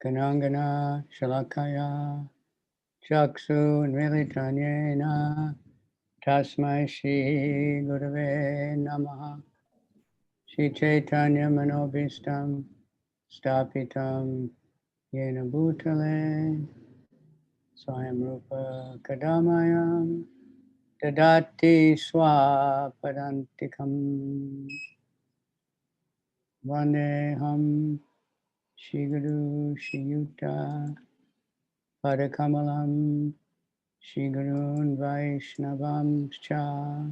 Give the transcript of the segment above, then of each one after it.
Kanangana Shalakaya Chaksu Nvilitanyena Tasmai Shri Gurave Namaha Shri Chaitanya Manobhistam Stapitam Yena Bhutale Swayam Rupa Kadamayam Dadati Swapadantikam Vandeham Shri Guru Shri Yuta Padakamalam Shri Gurun Vaishnavam Cha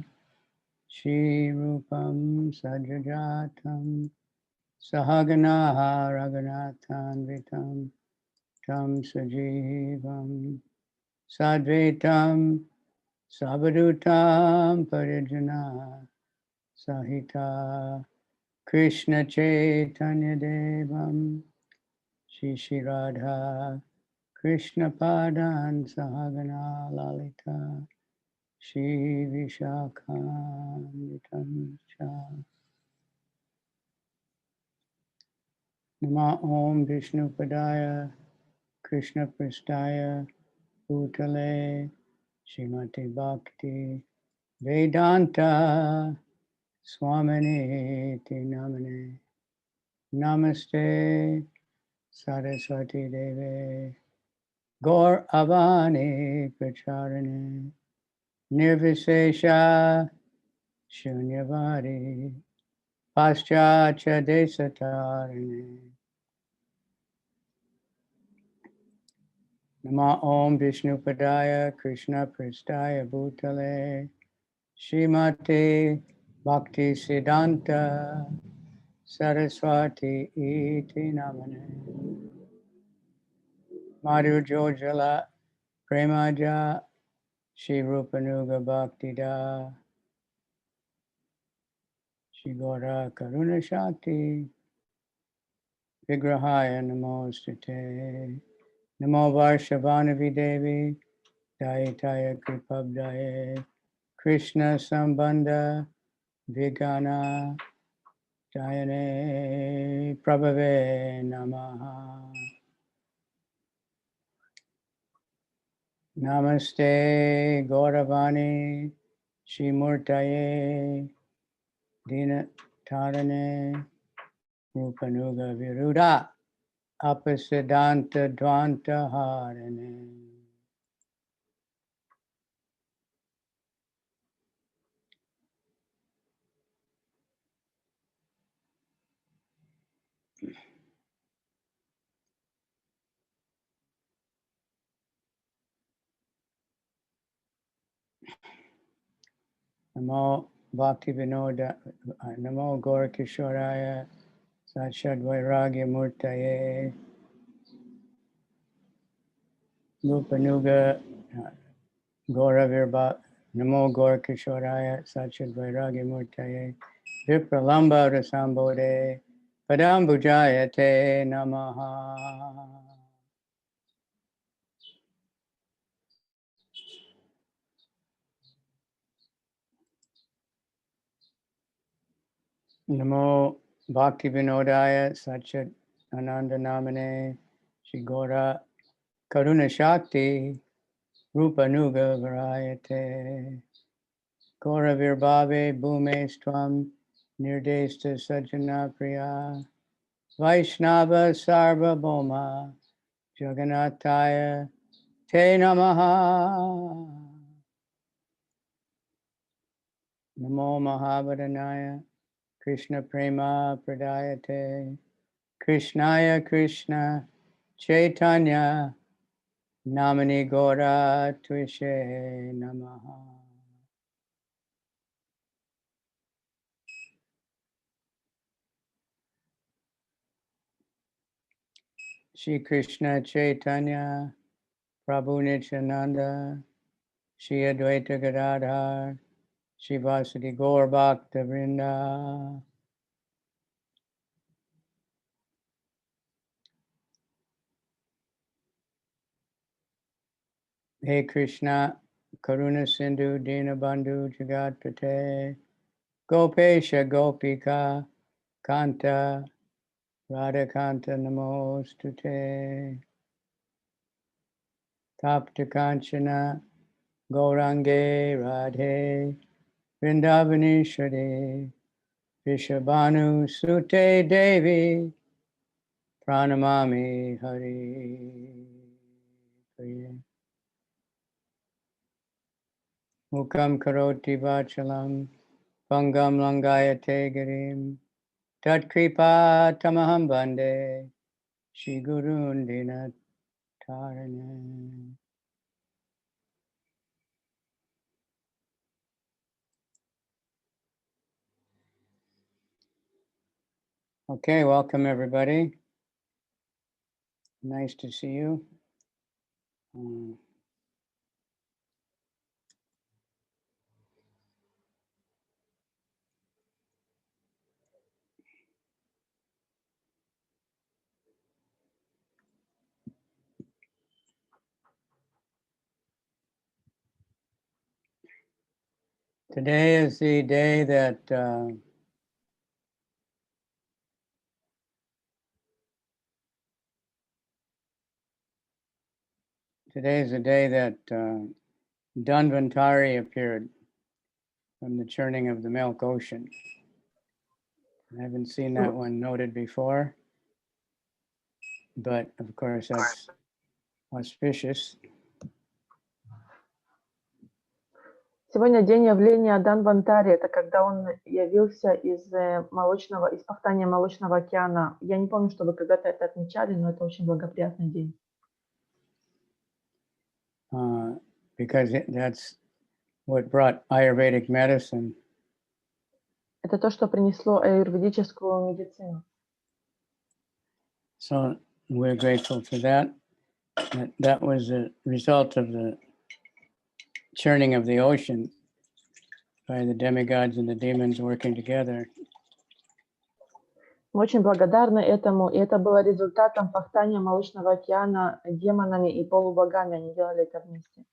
Shri Rupam Sajajatam Sahaganaha Raghunathan Vitam Tam Sajivam Sadvetam Savadutam Parijana Sahita Krishna Chaitanya Devam Shri Shri Radha Krishna Padan Sahagana Lalita Shri Vishakam Cha Nama Om Vishnu Padaya Krishna Pristaya Bhutale Srimati Bhakti Vedanta Swamini Namane Namaste Saraswati Deve Gaur Avani Pracharane Nirvisesha Shunyavadi Paschatya Desatarane Nama Om Vishnu Padaya Krishna Pristaya Bhutale Srimati Bhakti Siddhanta Saraswati Iti Namane Madhu Jojala Premaja Shri Rupanuga Bhaktida Shri Gora Karuna Shakti Vigrahaya Namostate Namo Varshavanavi Devi Dayataya Kripabdaye Krishna Sambandha Vigana Dayane Prabhave Namaha Namaste Gauravani Shrimurtaye Dina Tarane Rupanuga Viruda Apasidanta Dvanta Harane. Namo Bhakti Vinoda Namo Gorakishoraya Satchad Vairagya Murtaye Rupanuga Gauravirba Namo Gorakishoraya Satchad Vairagya Murtaye Vipralamba Rasambode Padambujayate Namaha. Namo Bhakti Vinodaya Satchit Ananda Namane Shri Gora Karuna Shakti Rupanuga Varayate Gora Virbhave Bhume Stvam Nirdesta Sajjana Priya Vaishnava Sarva Bhoma Jagannataya Te Namaha Namo Mahavadhanaya Krishna Prema Pradayate Krishnaya Krishna Chaitanya Namani Gora Tvishe Namaha. Shri Krishna Chaitanya Prabhu Nityananda Shri Advaita Gadadhar Shri Vasudhi Gaur Bhakta Vrinda. Hey Krishna Karuna Sindhu Dina Bandhu Jagat Pate Gopesha Gopika Kanta Radhakanta namostute. Tapta Kanchana Gaurange Radhe Vrindavaneshwari Vishabhanu Sute Devi Pranamami Hari Priya. Mukam Karoti Vachalam Pangam Langayate Girim Tat Kripa Tamaham Bande Shri Gurun Dinatarane. Okay, welcome everybody. Nice to see you. Today is the day that Dhanvantari appeared from the churning of the milk ocean. I haven't seen that one noted before, but of course that's auspicious. Сегодня день явления Дhanvantari, это когда он явился из пахтания молочного океана. Я не помню, чтобы когда-то это отмечали, но это очень благоприятный день. Because that's what brought Ayurvedic medicine. Это то, что принесло аюрведическую медицину. So we're grateful for that. That was a result of the churning of the ocean by the demigods and the demons working together. Мы очень благодарны этому, и это было результатом пахтания молочного океана демонами и полубогами. Они делали это вместе.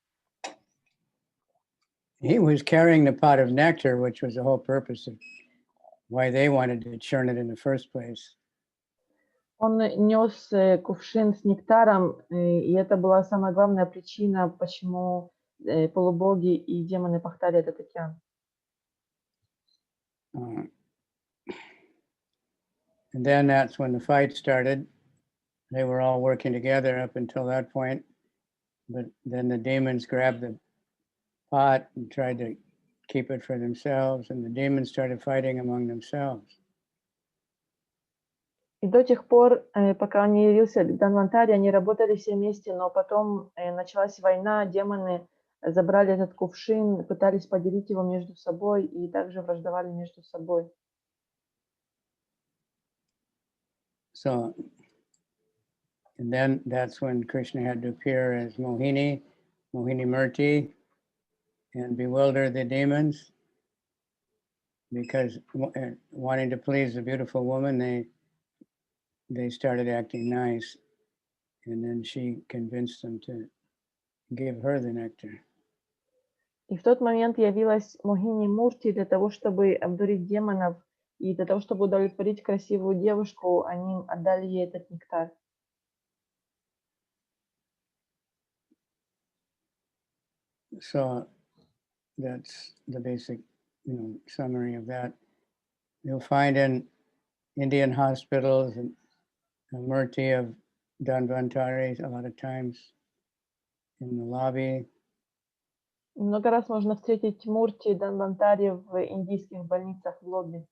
He was carrying the pot of nectar, which was the whole purpose of why they wanted to churn it in the first place. Он нес кувшин с нектаром, и это была самая главная причина, почему полубоги и демоны пахтали этот океан. And then that's when the fight started. They were all working together up until that point. But then the demons grabbed the pot and tried to keep it for themselves, and the demons started fighting among themselves. И до тех пор, пока не явился Дhanvantari, они работали все вместе, но потом началась война, демоны забрали этот кувшин, пытались поделить его между собой и также враждовали между собой. So, and then that's when Krishna had to appear as Mohini Murti, and bewilder the demons, because wanting to please the beautiful woman, they started acting nice, and then she convinced them to give her the nectar. И в тот момент явилась Mohini Murti для того, чтобы обдурить демонов, и для того, чтобы удовлетворить красивую девушку, они отдали ей этот нектар. So that's the basic, summary of that. You'll find in Indian hospitals a murti of Dhanvantari a lot of times in the lobby. Много раз можно встретить Мурти Дhanvantari в индийских больницах в лобби.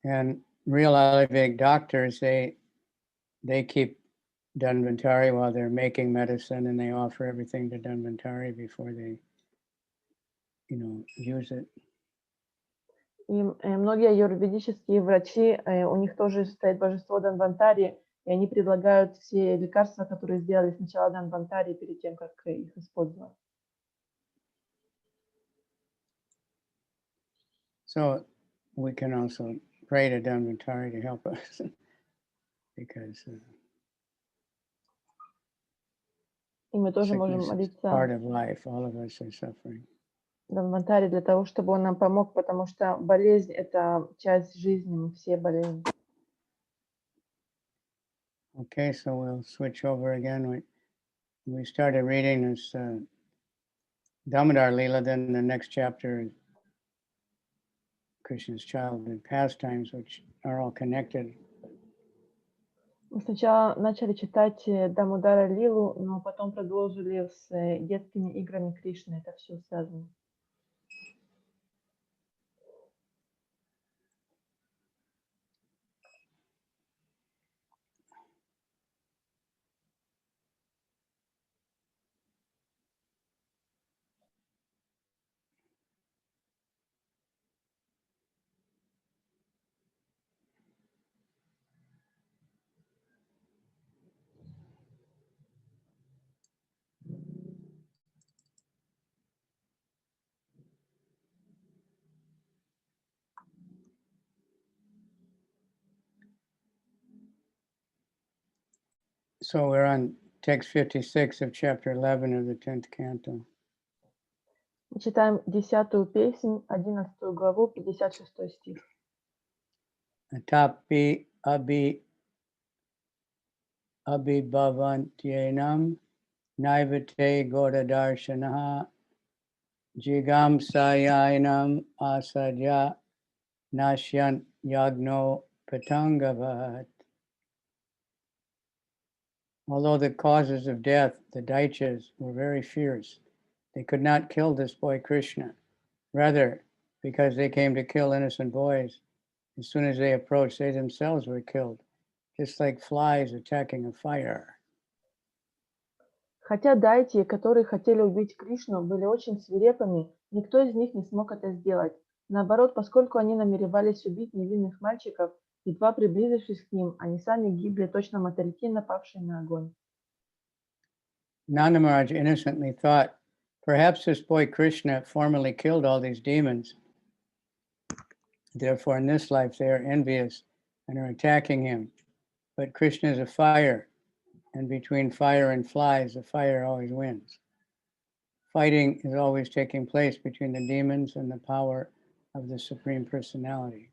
And real Ayurvedic doctors, they keep Dhanvantari while they're making medicine, and they offer everything to Dhanvantari before they, use it. И многие аюрведические врачи, у них тоже стоит божество Дhanvantari, и они предлагают все лекарства, которые сделали сначала Дhanvantari, перед тем, как их использовать. So we can also pray to Dhanvantari to help us, because И мы тоже можем sickness is молиться. part of life. All of us are suffering. Дханвантари для того, чтобы он нам помог, потому что болезнь — это часть жизни, мы все болеем. Okay, so we'll switch over again. We started reading this Damodar Leela, then the next chapter is Krishna's childhood pastimes, which are all connected. Мы сначала начали читать Дамодара Лилу, но потом продолжили с детскими играми Кришны. Это все связано. So we're on text 56 of chapter 11 of the 10th canto. Мы читаем 10-ю песнь, 11 главу, 56 стих. Atapi abhibhavantyenam naivate godadarshanah jigam sayainam asadya nashyant yagno patangavat. Although the causes of death, the Daityas, were very fierce, they could not kill this boy Krishna. Rather, because they came to kill innocent boys, as soon as they approached, they themselves were killed, just like flies attacking a fire. Хотя дайти, которые хотели убить Кришну, были очень свирепыми, никто из них не смог это сделать. Наоборот, поскольку они намеревались убить невинных мальчиков, едва приблизившись к ним, они сами гибли, точно мотыльки, напавшие на огонь. Nanda Maharaj innocently thought, perhaps this boy Krishna formerly killed all these demons. Therefore, in this life, they are envious and are attacking him. But Krishna is a fire, and between fire and flies, the fire always wins. Fighting is always taking place between the demons and the power of the Supreme Personality.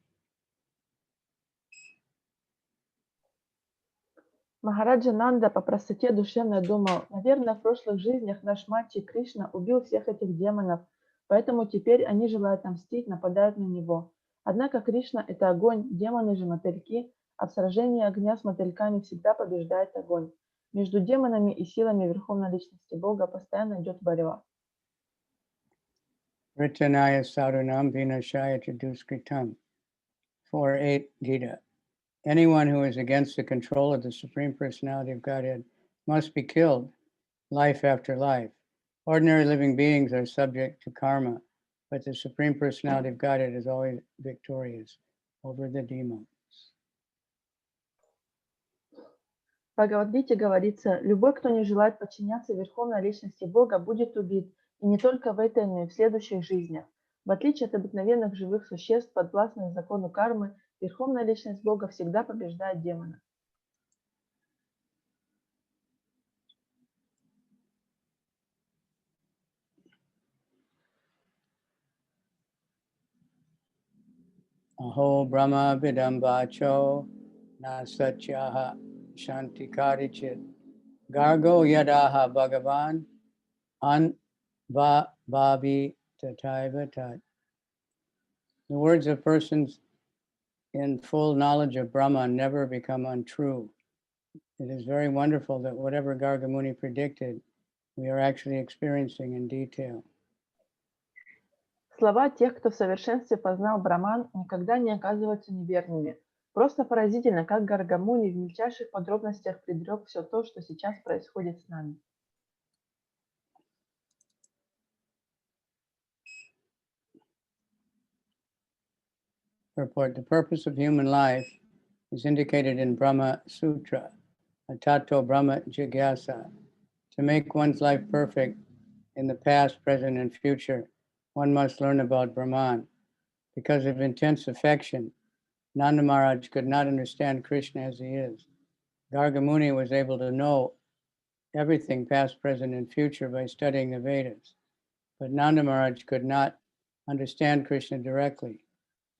Махараджа Нанда по простоте душевной думал, наверное, в прошлых жизнях наш мальчик Кришна убил всех этих демонов, поэтому теперь они желают отомстить, нападают на него. Однако Кришна – это огонь, демоны же мотыльки, а в сражении огня с мотыльками всегда побеждает огонь. Между демонами и силами Верховной Личности Бога постоянно идет борьба. Ritanaya sadunam vinashaya chaduskritam. 4.8 Gita. Anyone who is against the control of the Supreme Personality of Godhead must be killed, life after life. Ordinary living beings are subject to karma, but the Supreme Personality of Godhead is always victorious over the demons. В Бхагавадгите говорится, любой, кто не желает подчиняться Верховной Личности Бога, будет убит, и не только в этой, но и в следующих жизнях. В отличие от обыкновенных живых существ, подвластных закону кармы, Верховная Личность Бога всегда побеждает демона. Aho Brahma Vidambacho Nasatyaha Shantikarichit Gargo Yadaha Bhagavan Anvabhavi Tataivatat. The words of persons in full knowledge of Brahma never become untrue. It is very wonderful that whatever Gargamuni predicted, we are actually experiencing in detail. Слова тех, кто в совершенстве познал Браман, никогда не оказываются неверными. Просто поразительно, как Гаргамуни в мельчайших подробностях предрек все то, что сейчас происходит с нами. Purport: the purpose of human life is indicated in Brahma Sutra, Atato Brahma Jigyasa. To make one's life perfect in the past, present, and future, one must learn about Brahman. Because of intense affection, Nanda Maharaj could not understand Krishna as he is. Gargamuni was able to know everything past, present, and future by studying the Vedas. But Nanda Maharaj could not understand Krishna directly.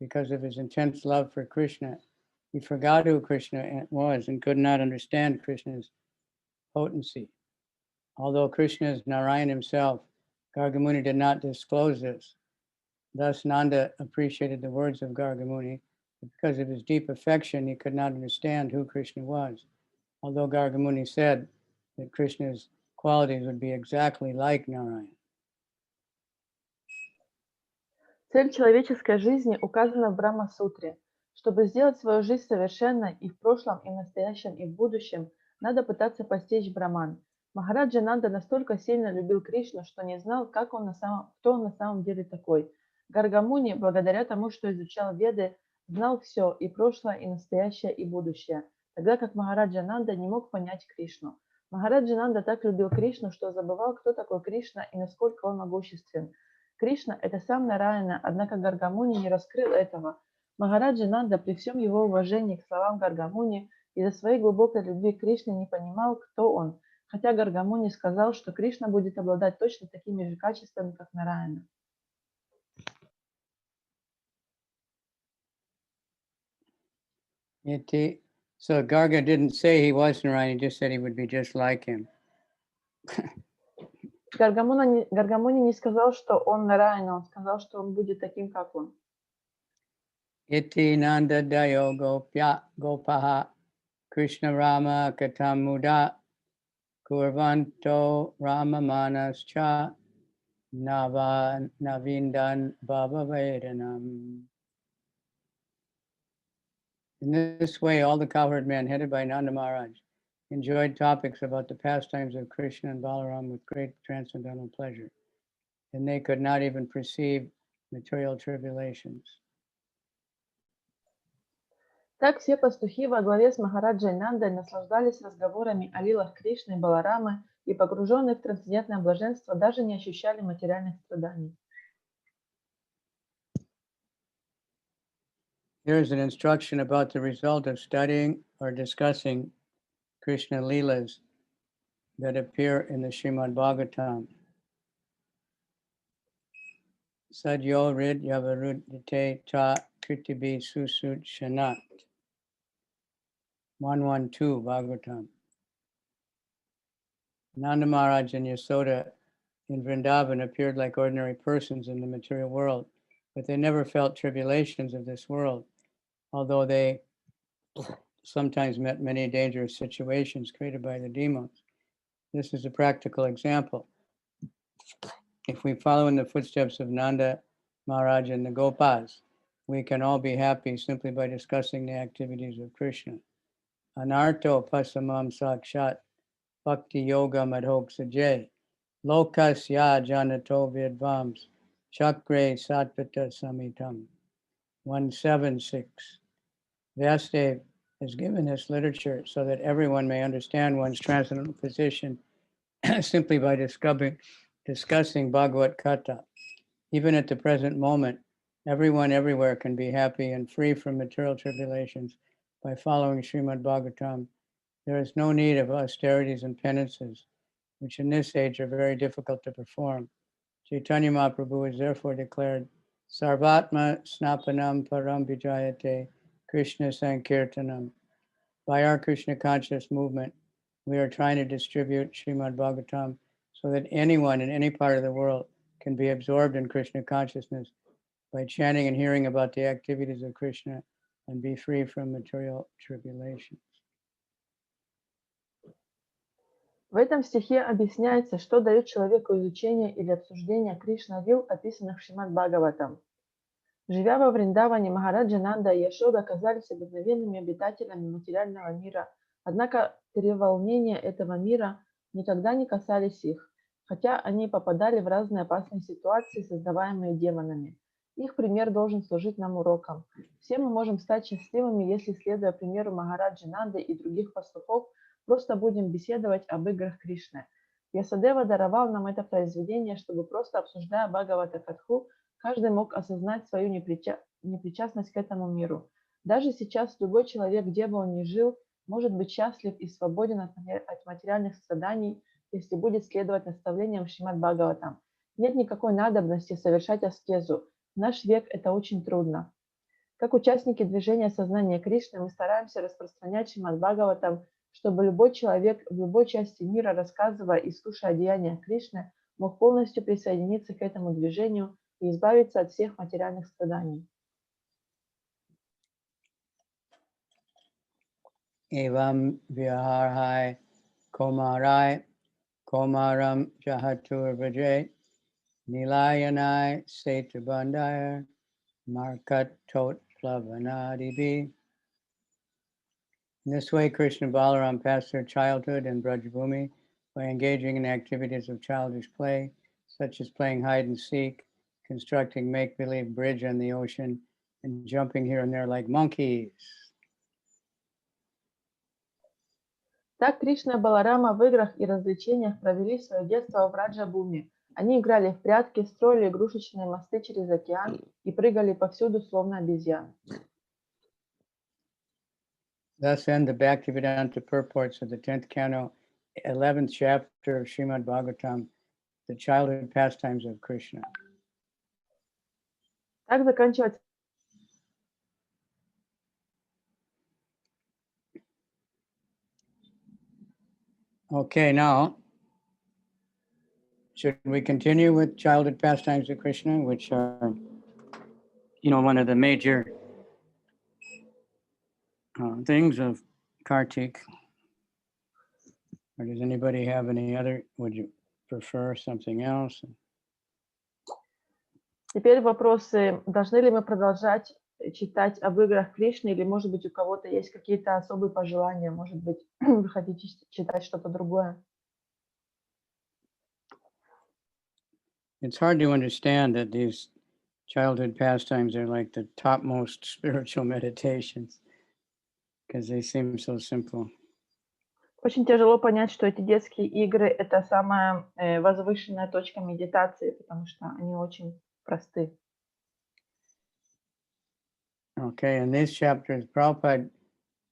Because of his intense love for Krishna, he forgot who Krishna was and could not understand Krishna's potency. Although Krishna is Narayan himself, Gargamuni did not disclose this. Thus, Nanda appreciated the words of Gargamuni, but because of his deep affection, he could not understand who Krishna was. Although Gargamuni said that Krishna's qualities would be exactly like Narayan. Цель человеческой жизни указана в Брахма-сутре. Чтобы сделать свою жизнь совершенной и в прошлом, и в настоящем, и в будущем, надо пытаться постичь Браман. Махараджа Нанда настолько сильно любил Кришну, что не знал, кто он на самом деле такой. Гаргамуни, благодаря тому, что изучал Веды, знал все, и прошлое, и настоящее, и будущее, тогда как Махараджа Нанда не мог понять Кришну. Махараджа Нанда так любил Кришну, что забывал, кто такой Кришна и насколько он могуществен. Кришна – это сам Нараяна, однако Гаргамуни не раскрыл этого. Махараджа Нанда при всем его уважении к словам Гаргамуни из-за своей глубокой любви к Кришне не понимал, кто он, хотя Гаргамуни сказал, что Кришна будет обладать точно такими же качествами, как Нараяна. So Garga didn't say he was Narayan, he just said he would be just like him. Гаргамуни не сказал, что он Нараяна, он сказал, что он будет таким, как он. Iti Nanda Dayo Gopaha Krishna Rama Katamuda Kurvanto Rama Manascha Navindan Baba Vedanam. In this way, all the cowherd men headed by Nanda Maharaj enjoyed topics about the pastimes of Krishna and Balaram with great transcendental pleasure, and they could not even perceive material tribulations. Так все пастухи во главе с Махараджой Нандой наслаждались разговорами о лилах Кришны и Баларамы и, погруженные в трансцендентное блаженство, даже не ощущали материальных страданий. Here is an instruction about the result of studying or discussing Krishna Leelas that appear in the Srimad Bhagavatam. Sadyo rid yavarudite cha kritibi susut shanat. 112 Bhagavatam. Nanda Maharaj and Yasoda in Vrindavan appeared like ordinary persons in the material world, but they never felt tribulations of this world, although they sometimes met many dangerous situations created by the demons. This is a practical example. If we follow in the footsteps of Nanda Maharaj and the Gopas, we can all be happy simply by discussing the activities of Krishna. Anarto pasamam sakshat bhakti yoga madhoksajay lokasya janato vidvams chakre satvata samitam. 176. Vyasadeva has given this literature so that everyone may understand one's transcendental position simply by discussing Bhagavad Katha. Even at the present moment, everyone everywhere can be happy and free from material tribulations by following Srimad Bhagavatam. There is no need of austerities and penances, which in this age are very difficult to perform. Chaitanya Mahaprabhu has therefore declared, Sarvatma Snapanam Param Vijayate Krishna Sankirtanam. By our Krishna conscious movement, we are trying to distribute Srimad Bhagavatam so that anyone in any part of the world can be absorbed in Krishna consciousness by chanting and hearing about the activities of Krishna and be free from material tribulations. В этом стихе объясняется, что дает человеку изучение или обсуждение Кришна-лил, описанных в Шримад Бхагаватам. Живя во Вриндаване, Махараджа Нанда и Яшода оказались обыкновенными обитателями материального мира, однако треволнения этого мира никогда не касались их, хотя они попадали в разные опасные ситуации, создаваемые демонами. Их пример должен служить нам уроком. Все мы можем стать счастливыми, если, следуя примеру Махараджи Нанды и других пастухов, просто будем беседовать об играх Кришны. Ясадева даровал нам это произведение, чтобы просто обсуждая Бхагавата Катху, каждый мог осознать свою непричастность к этому миру. Даже сейчас любой человек, где бы он ни жил, может быть счастлив и свободен от материальных страданий, если будет следовать наставлениям Шримад Бхагаватам. Нет никакой надобности совершать аскезу. В наш век это очень трудно. Как участники движения сознания Кришны мы стараемся распространять Шримад Бхагаватам, чтобы любой человек в любой части мира, рассказывая и слушая о деяниях Кришны, мог полностью присоединиться к этому движению и избавиться от всех материальных страданий. Evam viharhai komarai komaram jahatur vajay nilayanai setabandaya markat tot plavanadibi. In this way, Krishna and Balaram passed their childhood in Brajabhumi by engaging in activities of childish play, such as playing hide and seek, constructing make-believe bridge on the ocean, and jumping here and there like monkeys. Так Кришна и Баларама в играх и развлечениях провели свое детство в Раджа-Буми. Они играли в прятки, строили игрушечные мосты через океан и прыгали повсюду, словно обезьяны. Thus end the Bhaktivedanta purports of the 10th canto, 11th chapter of Srimad Bhagavatam, the childhood pastimes of Krishna. Так заканчивается Okay, now, should we continue with childhood pastimes of Krishna, which are, one of the major things of Kartik? Or does anybody have any other, would you prefer something else? Теперь вопросы, должны ли мы продолжать читать об играх Кришны, или, может быть, у кого-то есть какие-то особые пожелания, может быть, вы хотите читать что-то другое? It's hard to understand that these childhood pastimes are like the topmost spiritual meditations because they seem so simple. Очень тяжело понять, что эти детские игры – это самая возвышенная точка медитации, потому что они очень просты. Okay, and these chapters, Prabhupada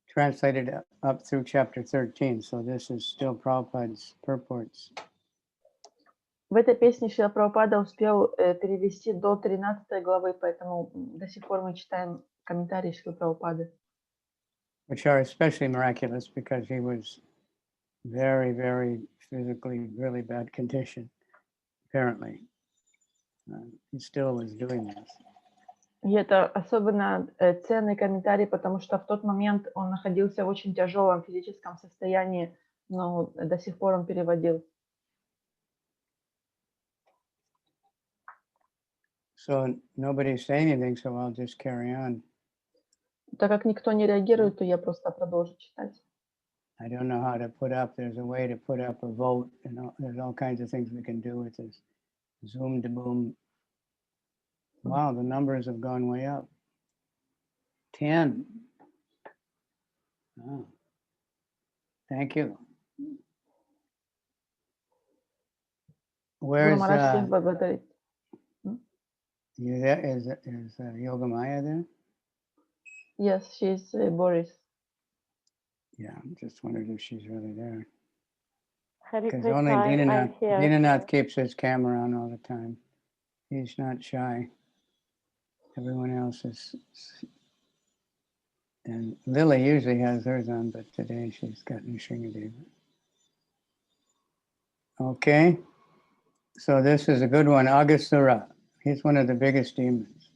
translated up through chapter 13, so this is still Prabhupada's purports. В этой песне Шрила Прабхупада успел перевести до 13 главы, поэтому до сих пор мы читаем комментарии Шрилы Прабхупады. Which are especially miraculous because he was very, very physically, really bad condition, apparently. He still was doing this. И это особенно ценный комментарий, потому что в тот момент он находился в очень тяжелом физическом состоянии, но до сих пор он переводил. So nobody's saying anything, so I'll just carry on. Так как никто не реагирует, то я просто продолжу читать. I don't know how to put up, there's a way to put up a vote, there's all kinds of things we can do with this. Zoom to boom. Wow, the numbers have gone way up. 10. Oh. Thank you. Where's you there? Is Yogamaya there? Yes, she's Boris. Yeah, I'm just wondering if she's really there. Because only Dinanath keeps his camera on all the time. He's not shy. Everyone else is. And Lily usually has hers on, but today she's got Nishringadeva. Okay. So this is a good one. Agasura. He's one of the biggest demons.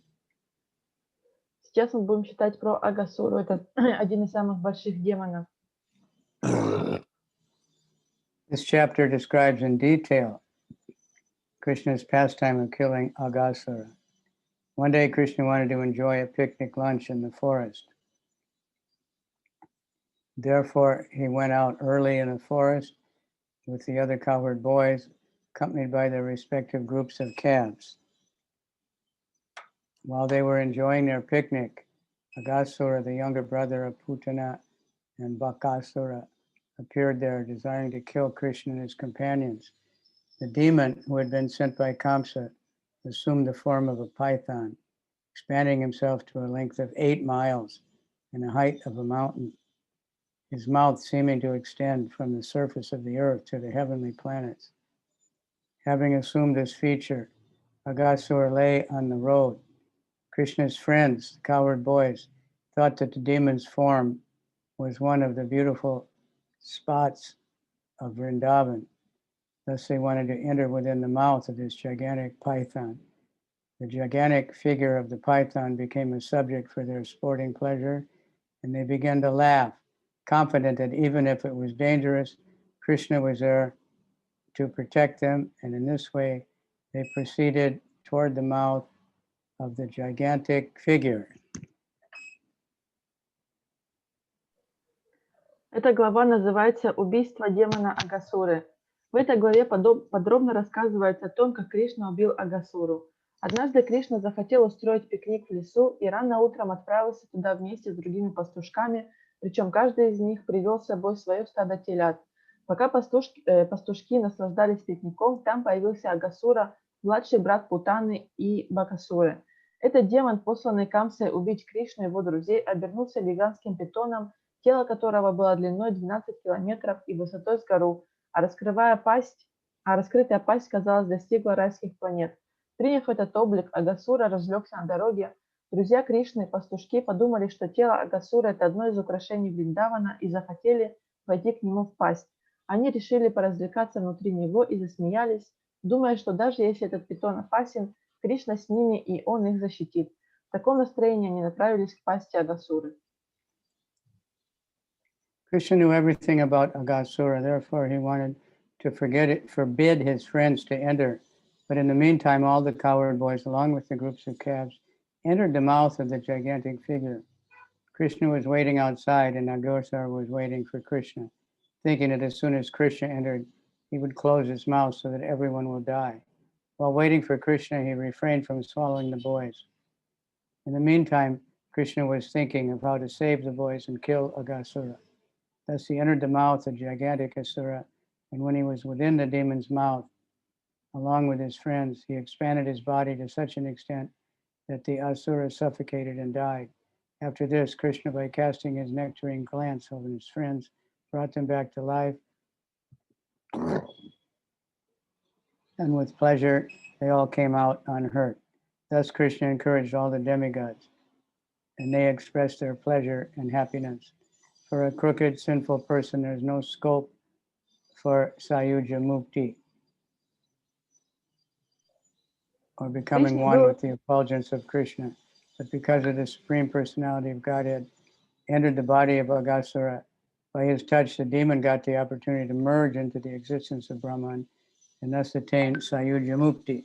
Сейчас мы будем читать про Агасуру. Это один из самых больших демонов. This chapter describes in detail Krishna's pastime of killing Agasura. One day Krishna wanted to enjoy a picnic lunch in the forest. Therefore, he went out early in the forest with the other cowherd boys, accompanied by their respective groups of calves. While they were enjoying their picnic, Agasura, the younger brother of Putana, and Bakasura appeared there, desiring to kill Krishna and his companions. The demon, who had been sent by Kamsa, assumed the form of a python, expanding himself to a length of 8 miles and a height of a mountain, his mouth seeming to extend from the surface of the earth to the heavenly planets. Having assumed this feature, Aghasura lay on the road. Krishna's friends, the cowherd boys, thought that the demon's form was one of the beautiful spots of Vrindavan. Thus they wanted to enter within the mouth of this gigantic python. The gigantic figure of the python became a subject for their sporting pleasure, and they began to laugh, confident that even if it was dangerous, Krishna was there to protect them, and in this way they proceeded toward the mouth of the gigantic figure. Эта глава называется «Убийство демона Агасуры». В этой главе подробно рассказывается о том, как Кришна убил Агасуру. Однажды Кришна захотел устроить пикник в лесу и рано утром отправился туда вместе с другими пастушками, причем каждый из них привел с собой свое стадо телят. Пока пастушки наслаждались пикником, там появился Агасура, младший брат Путаны и Бакасуры. Этот демон, посланный Камсой убить Кришну и его друзей, обернулся гигантским питоном, тело которого было длиной 12 километров и высотой с гору, а раскрытая пасть, казалось, достигла райских планет. Приняв этот облик, Агасура разлегся на дороге. Друзья Кришны, пастушки, подумали, что тело Агасура – это одно из украшений Вриндавана, и захотели войти к нему в пасть. Они решили поразвлекаться внутри него и засмеялись, думая, что даже если этот питон опасен, Кришна с ними, и он их защитит. В таком настроении они направились к пасти Агасуры. Krishna knew everything about Aghasura, therefore he wanted to forbid his friends to enter. But in the meantime, all the cowherd boys, along with the groups of calves, entered the mouth of the gigantic figure. Krishna was waiting outside, and Aghasura was waiting for Krishna, thinking that as soon as Krishna entered, he would close his mouth so that everyone will die. While waiting for Krishna, he refrained from swallowing the boys. In the meantime, Krishna was thinking of how to save the boys and kill Aghasura. Thus he entered the mouth of gigantic Asura, and when he was within the demon's mouth, along with his friends, he expanded his body to such an extent that the Asura suffocated and died. After this, Krishna, by casting his nectarine glance over his friends, brought them back to life. And with pleasure, they all came out unhurt. Thus Krishna encouraged all the demigods, and they expressed their pleasure and happiness. For a crooked, sinful person, there's no scope for Sayuja Mukti, or becoming one with the effulgence of Krishna. But because of the Supreme Personality of Godhead entered the body of Aghasura, by his touch, the demon got the opportunity to merge into the existence of Brahman and thus attain Sayuja Mukti.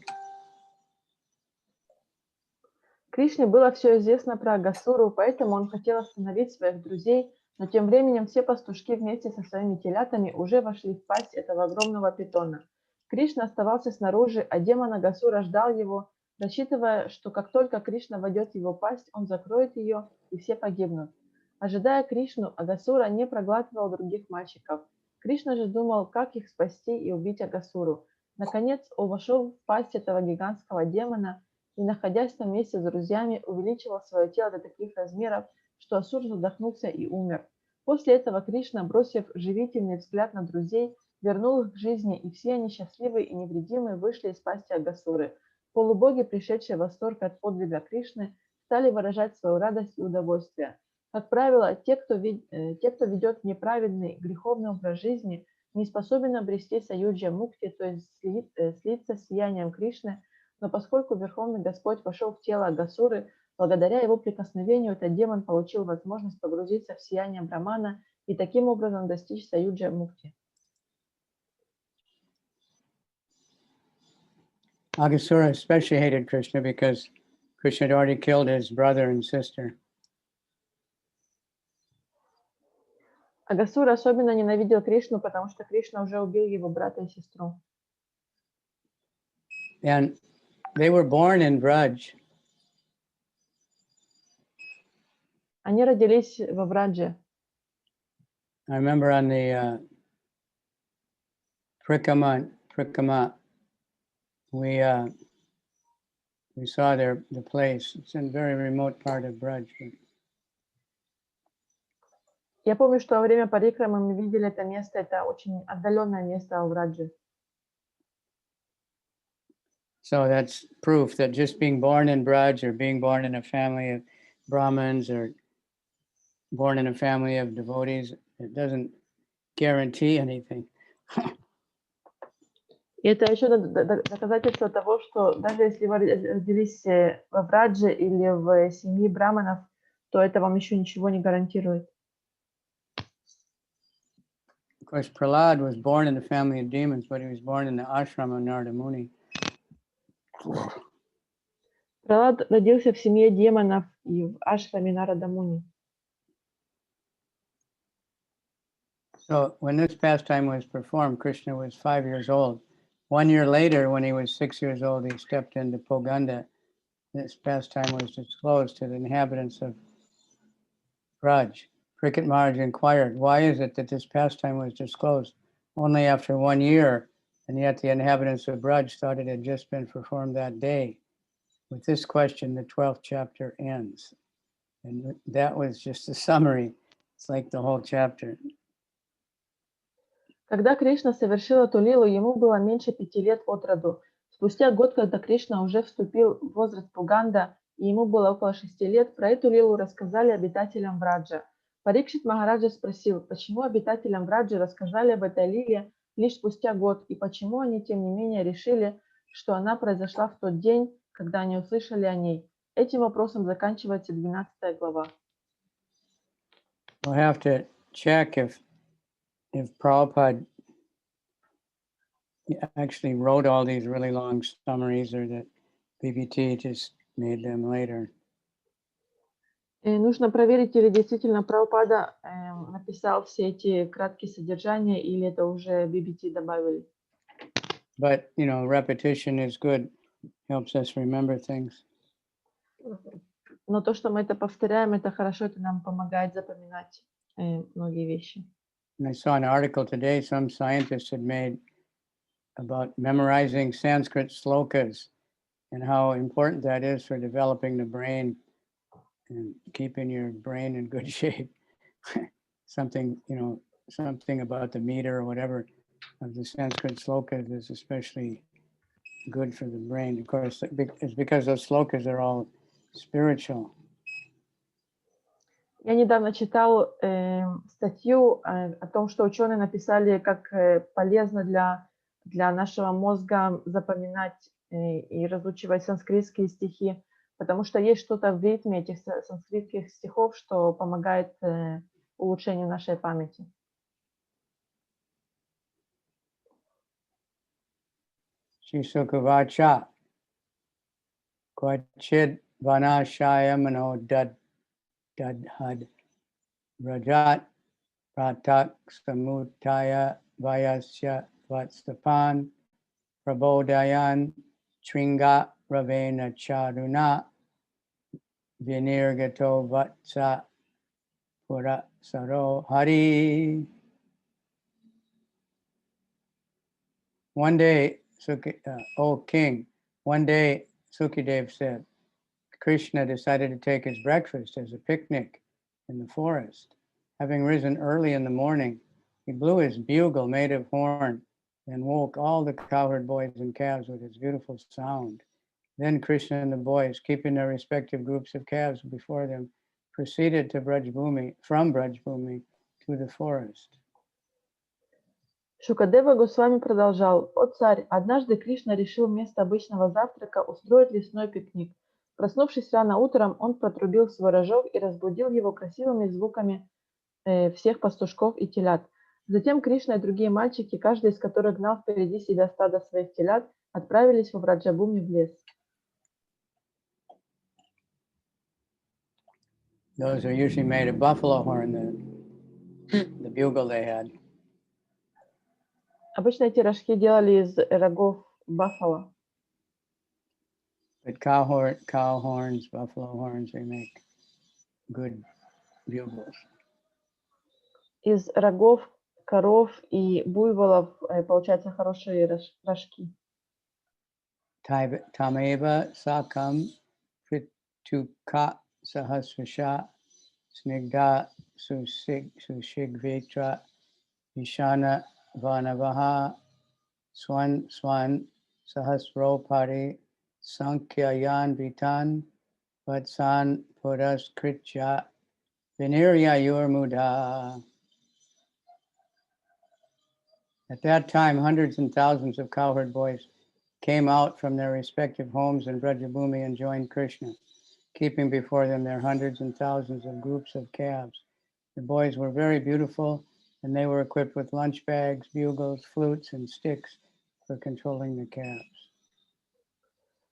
Кришне было все известно про Агасуру, поэтому он хотел остановить своих друзей, но тем временем все пастушки вместе со своими телятами уже вошли в пасть этого огромного питона. Кришна оставался снаружи, а демон Агасура ждал его, рассчитывая, что как только Кришна войдет в его пасть, он закроет ее и все погибнут. Ожидая Кришну, Агасура не проглатывал других мальчиков. Кришна же думал, как их спасти и убить Агасуру. Наконец, он вошел в пасть этого гигантского демона и, находясь там вместе с друзьями, увеличивал свое тело до таких размеров, что Асур задохнулся и умер. После этого Кришна, бросив живительный взгляд на друзей, вернул их к жизни, и все они, счастливые и невредимые, вышли из пасти Агасуры. Полубоги, пришедшие в восторг от подвига Кришны, стали выражать свою радость и удовольствие. Как правило, те, кто ведет неправедный, греховный образ жизни, не способен обрести Саюджа Мукти, то есть слиться с сиянием Кришны, но поскольку Верховный Господь вошел в тело Агасуры, благодаря его прикосновению этот демон получил возможность погрузиться в сияние Брамана и таким образом достичь Саюджа Мукти. Aghasura especially hated Krishna because Krishna had already killed his brother and sister. Агасура особенно ненавидел Кришну, потому что Кришна уже убил его брата и сестру. And they were born in Braj. Они родились во Врадже. I remember on the Prikama, we saw the place. It's in a very remote part of Braj. Я помню, что во время парикрамы мы видели это место, это очень отдаленное место в Врадже. So that's proof that just being born in Braj or being born in a family of Brahmins or born in a family of devotees, it doesn't guarantee anything. И это еще доказательство того, что даже если вы родились во Врадже или в семье браманов, то это вам еще ничего не гарантирует. Of course, Prahlad was born in a family of demons, but he was born in the ashram of Narada Muni. Пралад родился в семье демонов и в ашраме Нарада Муни. So when this pastime was performed, Krishna was 5 years old. 1 year later, when he was 6 years old, he stepped into Poganda. This pastime was disclosed to the inhabitants of Braj. Cricket Maharaj inquired, why is it that this pastime was disclosed only after 1 year, and yet the inhabitants of Braj thought it had just been performed that day? With this question, the 12th chapter ends. And that was just a summary. It's like the whole chapter. Когда Кришна совершил эту лилу, ему было меньше 5 лет от роду. Спустя год, когда Кришна уже вступил в возраст Пуганда, и ему было около 6 лет, про эту лилу рассказали обитателям Враджа. Парикшит Махараджа спросил, почему обитателям Враджа рассказали об этой лиле лишь спустя год, и почему они, тем не менее, решили, что она произошла в тот день, когда они услышали о ней. Этим вопросом заканчивается 12 глава. We'll have to check if Prabhupada actually wrote all these really long summaries or that BBT just made them later. Нужно проверить, или действительно Прабхупада написал все эти краткие содержания, или это уже BBT добавили. But, you know, repetition is good, helps us remember things. Но то, что мы это повторяем, это хорошо, это нам помогает запоминать многие вещи. And I saw an article today some scientists had made about memorizing Sanskrit slokas and how important that is for developing the brain and keeping your brain in good shape. Something, you know, something about the meter or whatever of the Sanskrit slokas is especially good for the brain. Of course, it's because those slokas are all spiritual. Я недавно читал статью о том, что ученые написали, как полезно для нашего мозга запоминать и разучивать санскритские стихи, потому что есть что-то в ритме этих санскритских стихов, что помогает улучшению нашей памяти. Shishukavacha Kvachid Vanashaya Mano Dadhad Rajat Pratak Samutaya Vayasya Vatstapan Prabodhayan Tringa Ravena Charuna Vinirgato Vatsa Pura Saro Hari. One day, O king, one day Sukadev said, Krishna decided to take his breakfast as a picnic in the forest. Having risen early in the morning, he blew his bugle made of horn and woke all the cowherd boys and calves with his beautiful sound. Then Krishna and the boys, keeping their respective groups of calves before them, proceeded to from Brajbhumi to the forest. Шукадева Госвами продолжал. «О царь, однажды Кришна решил вместо обычного завтрака устроить лесной пикник. Проснувшись рано утром, он протрубил свой рожок и разбудил его красивыми звуками всех пастушков и телят. Затем Кришна и другие мальчики, каждый из которых гнал впереди себя стадо своих телят, отправились во Враджабхуми в лес». Those are usually made of buffalo horn, the bugle they had. Обычно эти рожки делали из рогов баффало. But cow horns, buffalo horns, they make good bugles. Из рогов коров и буйволов получаются хорошие рожки. Tameva sakam prituka sahasrasha snigda sushigvetra vishana vanavaha swan sahasropari sankyayan vitan vatsan puraskritya vinirya muda. At that time, hundreds and thousands of cowherd boys came out from their respective homes in Brajabhumi and joined Krishna, keeping before them their hundreds and thousands of groups of calves. The boys were very beautiful, and they were equipped with lunch bags, bugles, flutes, and sticks for controlling the calves.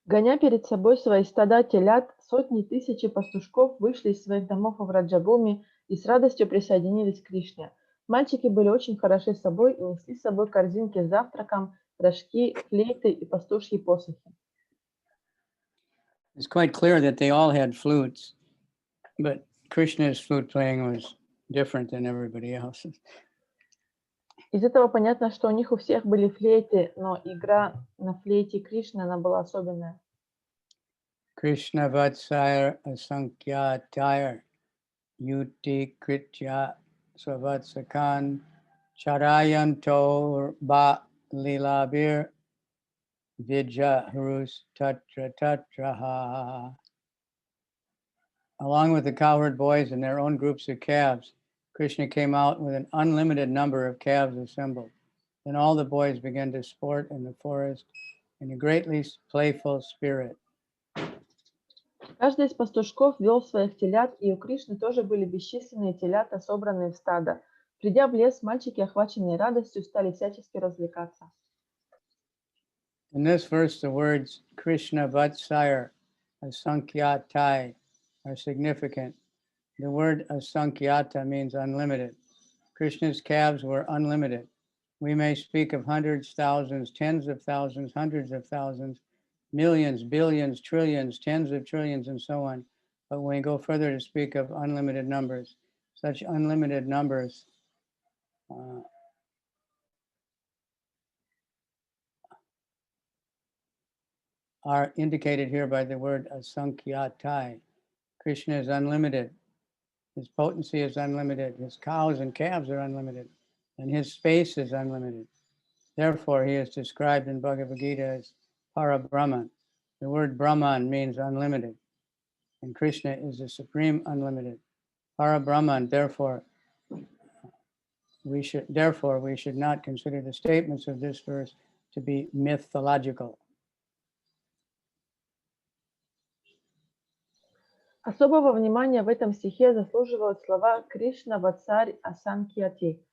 Гоня перед собой свои стада телят, сотни тысяч пастушков вышли из своих домов в Раджабуми и с радостью присоединились к Кришне. Мальчики были очень хороши собой и несли с собой корзинки с завтраком, рожки, флейты и пастушьи посохи. It's quite clear that they all had flutes, but Krishna's flute playing was different than everybody else's. Из этого понятно, что у них у всех были флейты, но игра на флейте Кришны, она была особенная. Krishna Vatsayar Asankyatayar Yuti Kritya Svavatsakan Charayanto Ba Lilabir Vidya Harus Tatra Tatraha. Along with the cowherd boys and their own groups of calves, Krishna came out with an unlimited number of calves assembled. Then all the boys began to sport in the forest in a greatly playful spirit. Каждый из пастушков вел своих телят, и у Кришны тоже были бесчисленные телята, собранные в стадо. Придя в лес, мальчики, охваченные радостью, стали всячески развлекаться. In this verse, the words Krishna Vatsayar Asankyatai are significant. The word Asankyata means unlimited. Krishna's calves were unlimited. We may speak of hundreds, thousands, tens of thousands, hundreds of thousands, millions, billions, trillions, tens of trillions, and so on. But when we go further to speak of unlimited numbers, such unlimited numbers are indicated here by the word asankyatai. Krishna is unlimited. His potency is unlimited. His cows and calves are unlimited. And his space is unlimited. Therefore, he is described in Bhagavad Gita as Parabrahman. The word Brahman means unlimited. And Krishna is the supreme unlimited. Parabrahman, therefore, we should not consider the statements of this verse to be mythological. Особого внимания в этом стихе заслуживают слова Кришна Ватсарь Асанкьяти.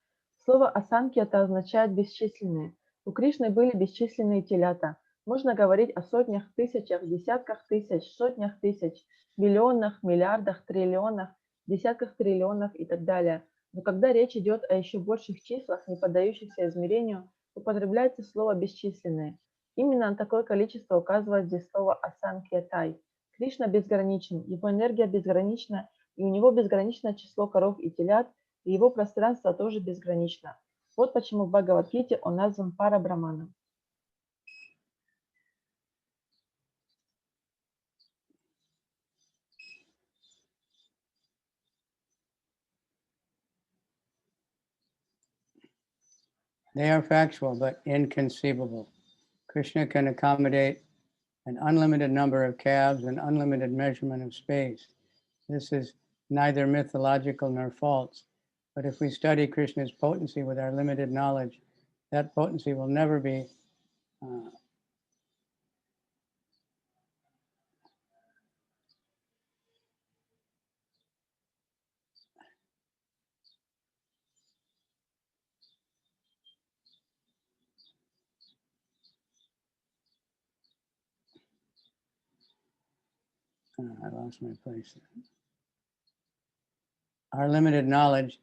Слово Асанкьята означает бесчисленные. У Кришны были бесчисленные телята. Можно говорить о сотнях, тысячах, десятках тысяч, сотнях тысяч, миллионах, миллиардах, триллионах, десятках триллионов и так далее. Но когда речь идет о еще больших числах, не поддающихся измерению, употребляется слово бесчисленные. Именно на такое количество указывает здесь слово Асанкьятай. Кришна безграничен, его энергия безгранична, и у него безграничное число коров и телят, и его пространство тоже безгранично. Вот почему в Бхагават-гите он назван Парабраманом. They are factual, but inconceivable. Krishna can accommodate an unlimited number of calves and unlimited measurement of space. This is neither mythological nor false. But if we study Krishna's potency with our limited knowledge, that potency will never be I lost my place. Our limited knowledge,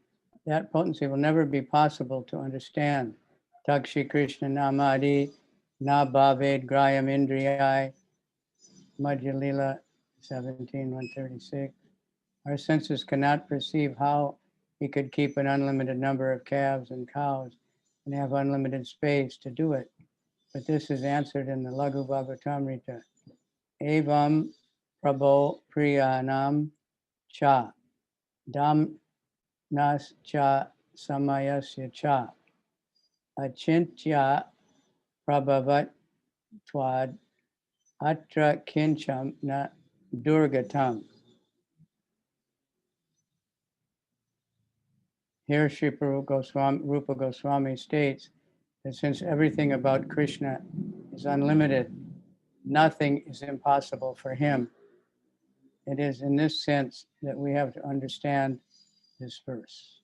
that potency will never be possible to understand. Takshi Krishna Namadi Na Bhaved Grayam Indriyai Madhyalila 17:136. Our senses cannot perceive how he could keep an unlimited number of calves and cows and have unlimited space to do it. But this is answered in the Laghu Bhagavatamrita. Evam Prabho Priyanam Cha Dam Nas Cha Samayasya Cha Achintya Prabhavat twad atra kincham na durgatam. Here Sri Rupa Goswami states that since everything about Krishna is unlimited, nothing is impossible for him. It is in this sense that we have to understand this verse.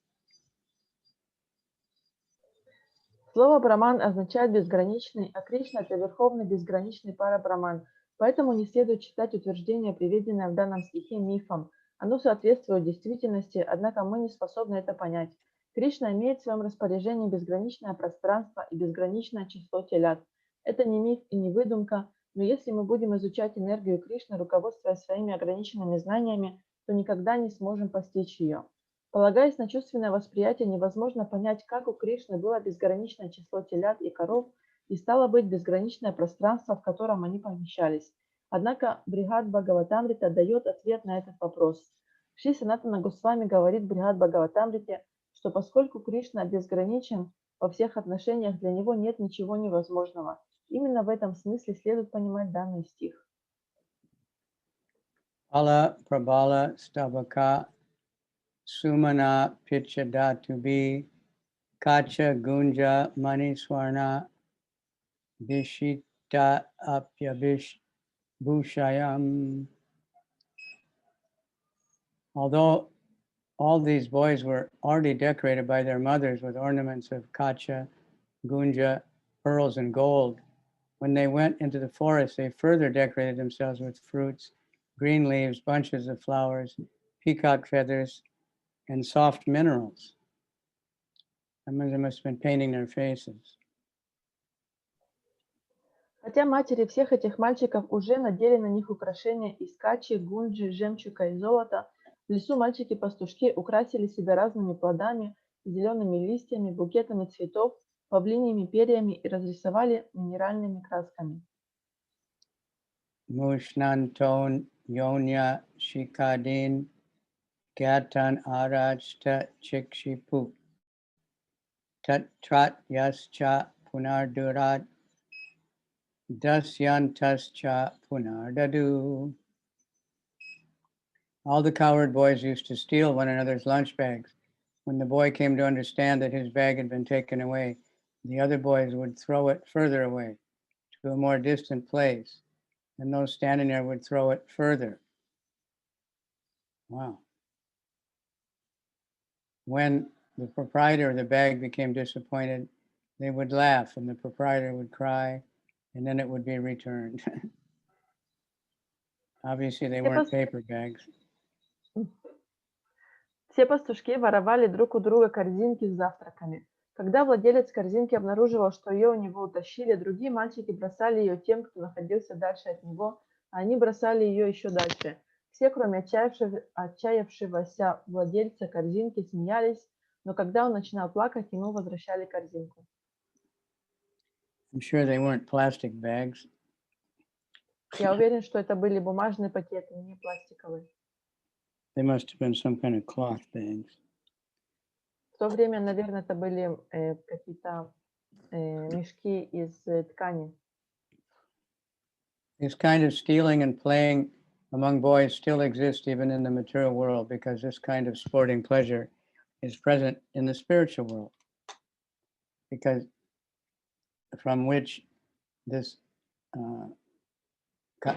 Слово «браман» означает «безграничный», а Кришна – это верховный безграничный пара-браман. Поэтому не следует считать утверждение, приведенное в данном стихе, мифом. Оно соответствует действительности, однако мы не способны это понять. Кришна имеет в своем распоряжении безграничное пространство и безграничное число телят. Это не миф и не выдумка, но если мы будем изучать энергию Кришны, руководствуясь своими ограниченными знаниями, то никогда не сможем постичь ее. Полагаясь на чувственное восприятие, невозможно понять, как у Кришны было безграничное число телят и коров, и стало быть безграничное пространство, в котором они помещались. Однако Брихад Бхагаватамрита дает ответ на этот вопрос. Шри Санатана Госвами говорит в Брихад Бхагаватамрите, что поскольку Кришна безграничен во всех отношениях, для него нет ничего невозможного. Именно в этом смысле следует понимать данный стих. Ala prabala stabaka sumana pichadatubi kacha gunja mani swarna vishita apyavish bhushayam. Although all these boys were already decorated by their mothers with ornaments of kacha, gunja, pearls, and gold, when they went into the forest, they further decorated themselves with fruits, green leaves, bunches of flowers, peacock feathers, and soft minerals. I mean, they must have been painting their faces. Хотя матери всех этих мальчиков уже надели на них украшения из качи, гунджи, жемчуга и золота, в лесу мальчики-пастушки украсили себя разными плодами, зелеными листьями, букетами цветов, павлиньими перьями и разрисовали минеральными красками. Mushnanton yonya shikadin gatan arachta chikshipu tatrat yascha punardurat dasyantascha punardadu. All the cowherd boys used to steal one another's lunch bags. When the boy came to understand that his bag had been taken away, the other boys would throw it further away to a more distant place, and those standing there would throw it further. Wow. When the proprietor of the bag became disappointed, they would laugh and the proprietor would cry, and then it would be returned. Obviously, they weren't paper bags. Все пастушки воровали друг у друга корзинки с завтраками. Когда владелец корзинки обнаруживал, что ее у него утащили, другие мальчики бросали ее тем, кто находился дальше от него, а они бросали ее еще дальше. Все, кроме отчаявшегося владельца корзинки, смеялись, но когда он начинал плакать, ему возвращали корзинку. I'm sure they weren't plastic bags. Я уверен, что это были бумажные пакеты, не пластиковые. They must have been some kind of cloth bags. В то время, наверное, это были какие-то мешки из ткани. This kind of stealing and playing among boys still exists even in the material world because this kind of sporting pleasure is present in the spiritual world, because from which this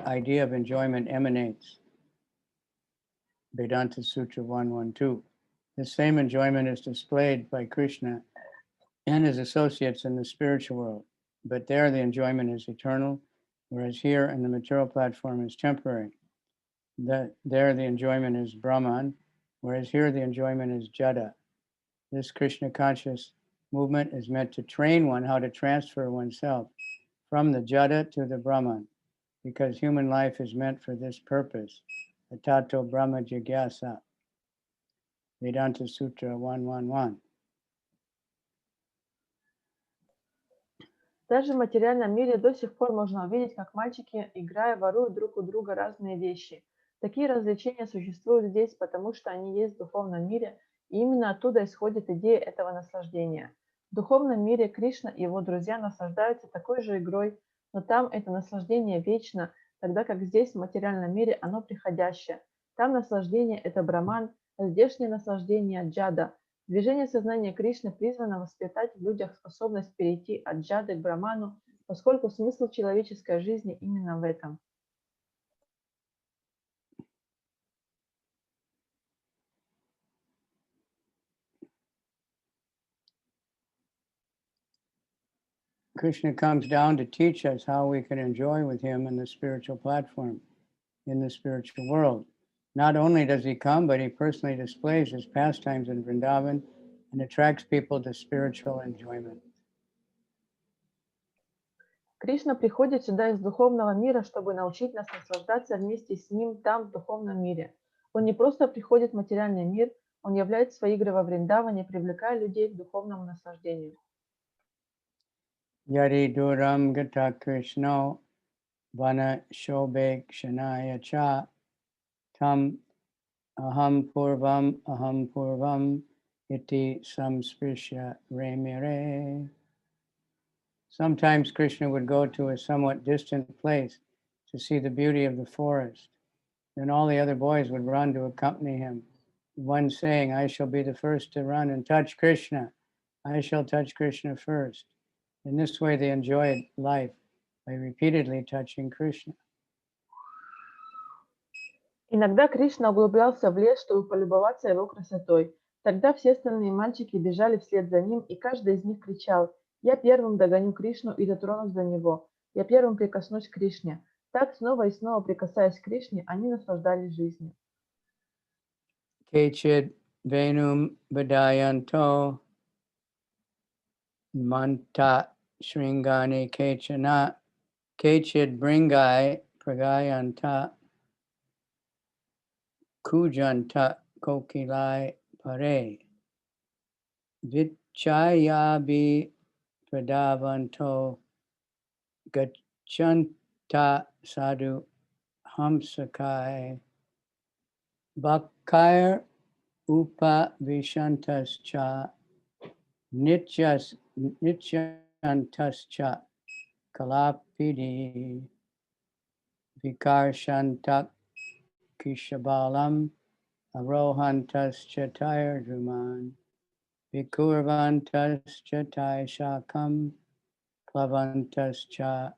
idea of enjoyment emanates. Vedanta Sutra 112. The same enjoyment is displayed by Krishna and his associates in the spiritual world, but there the enjoyment is eternal, whereas here in the material platform is temporary. There the enjoyment is Brahman, whereas here the enjoyment is Jada. This Krishna conscious movement is meant to train one how to transfer oneself from the Jada to the Brahman, because human life is meant for this purpose. Tato Brahma Jigyasa. Vedanta Sutra 111. Даже в материальном мире до сих пор можно увидеть, как мальчики, играя, воруют друг у друга разные вещи. Такие развлечения существуют здесь, потому что они есть в духовном мире, и именно оттуда исходит идея этого наслаждения. В духовном мире Кришна и его друзья наслаждаются такой же игрой, Но там это наслаждение вечно, тогда как здесь, в материальном мире, оно приходящее. Там наслаждение – это браман, а здешнее наслаждение – джада. Движение сознания Кришны призвано воспитать в людях способность перейти от джады к браману, поскольку смысл человеческой жизни именно в этом. Krishna comes down to teach us how we can enjoy with him in the spiritual platform, in the spiritual world. Not only does he come, but he personally displays his pastimes in Vrindavan and attracts people to spiritual enjoyment. Кришна приходит сюда из духовного мира, чтобы научить нас наслаждаться вместе с ним там, в духовном мире. Он не просто приходит в материальный мир, он являет свои игры во Вриндаване, привлекая людей к духовному наслаждению. Yari duram gata Krishno vana shobek shanaya cha tam aham purvam iti samsprishya remire. Sometimes Krishna would go to a somewhat distant place to see the beauty of the forest. Then all the other boys would run to accompany him. One saying, I shall be the first to run and touch Krishna. I shall touch Krishna first. In this way, they enjoyed life by repeatedly touching Krishna. Иногда Кришна углублялся в лес, чтобы полюбоваться его красотой. Тогда все остальные мальчики бежали вслед за ним, и каждый из них кричал: «Я первым догоню Кришну и дотронусь до него. Я первым прикоснусь к Кришне». Так, снова и снова прикасаясь к Кришне, они наслаждались жизнью. Kechid venum badayanto manta shringani kechana kechid bringai pragayanta kujanta kokilai pare vichayabi pradavanto gachanta sadhu hamsakai bhakair upa vishantascha nityantascha kalapidi vikarshantak kishabalam arohantascha tayarjuman vikurvantascha taishakam plavantascha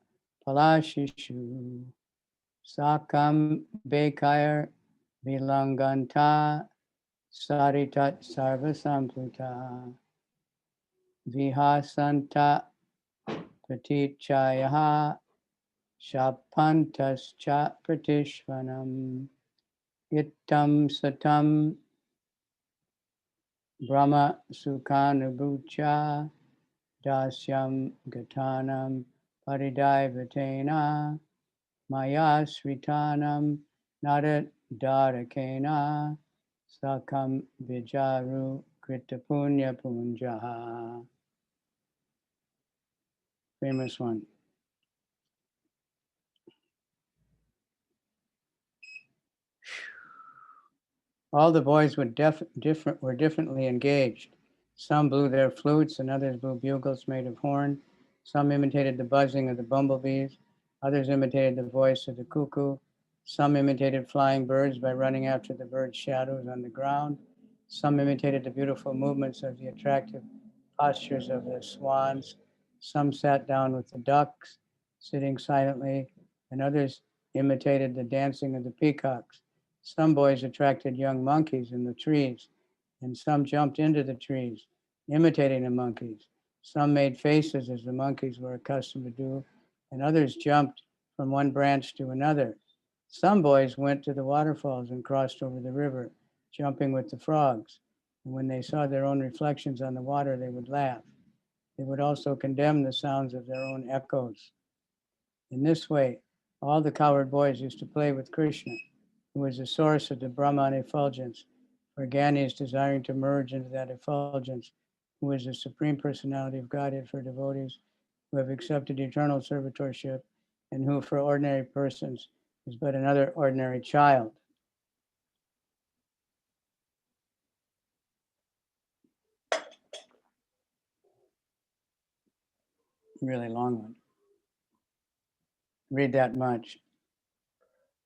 palashishu sakam bekair vilanganta saritat sarvasamplita vihasanta pratichayaha shapantascha pratishvanam ittam satam brahma sukhanubhucha dasyam gatanam paridaivatena maya sritanam nadat darakena sakam vijaru kritapunya punjaha. Famous one. All the boys were differently engaged. Some blew their flutes and others blew bugles made of horn. Some imitated the buzzing of the bumblebees. Others imitated the voice of the cuckoo. Some imitated flying birds by running after the birds' shadows on the ground. Some imitated the beautiful movements of the attractive postures of the swans. Some sat down with the ducks, sitting silently, and others imitated the dancing of the peacocks. Some boys attracted young monkeys in the trees, and some jumped into the trees, imitating the monkeys. Some made faces as the monkeys were accustomed to do, and others jumped from one branch to another. Some boys went to the waterfalls and crossed over the river, jumping with the frogs. And when they saw their own reflections on the water, they would laugh. They would also condemn the sounds of their own echoes. In this way, all the cowherd boys used to play with Krishna, who is the source of the Brahman effulgence, for Gyanis desiring to merge into that effulgence, who is the Supreme Personality of Godhead for devotees who have accepted eternal servitorship, and who for ordinary persons is but another ordinary child. Really long one. read that much.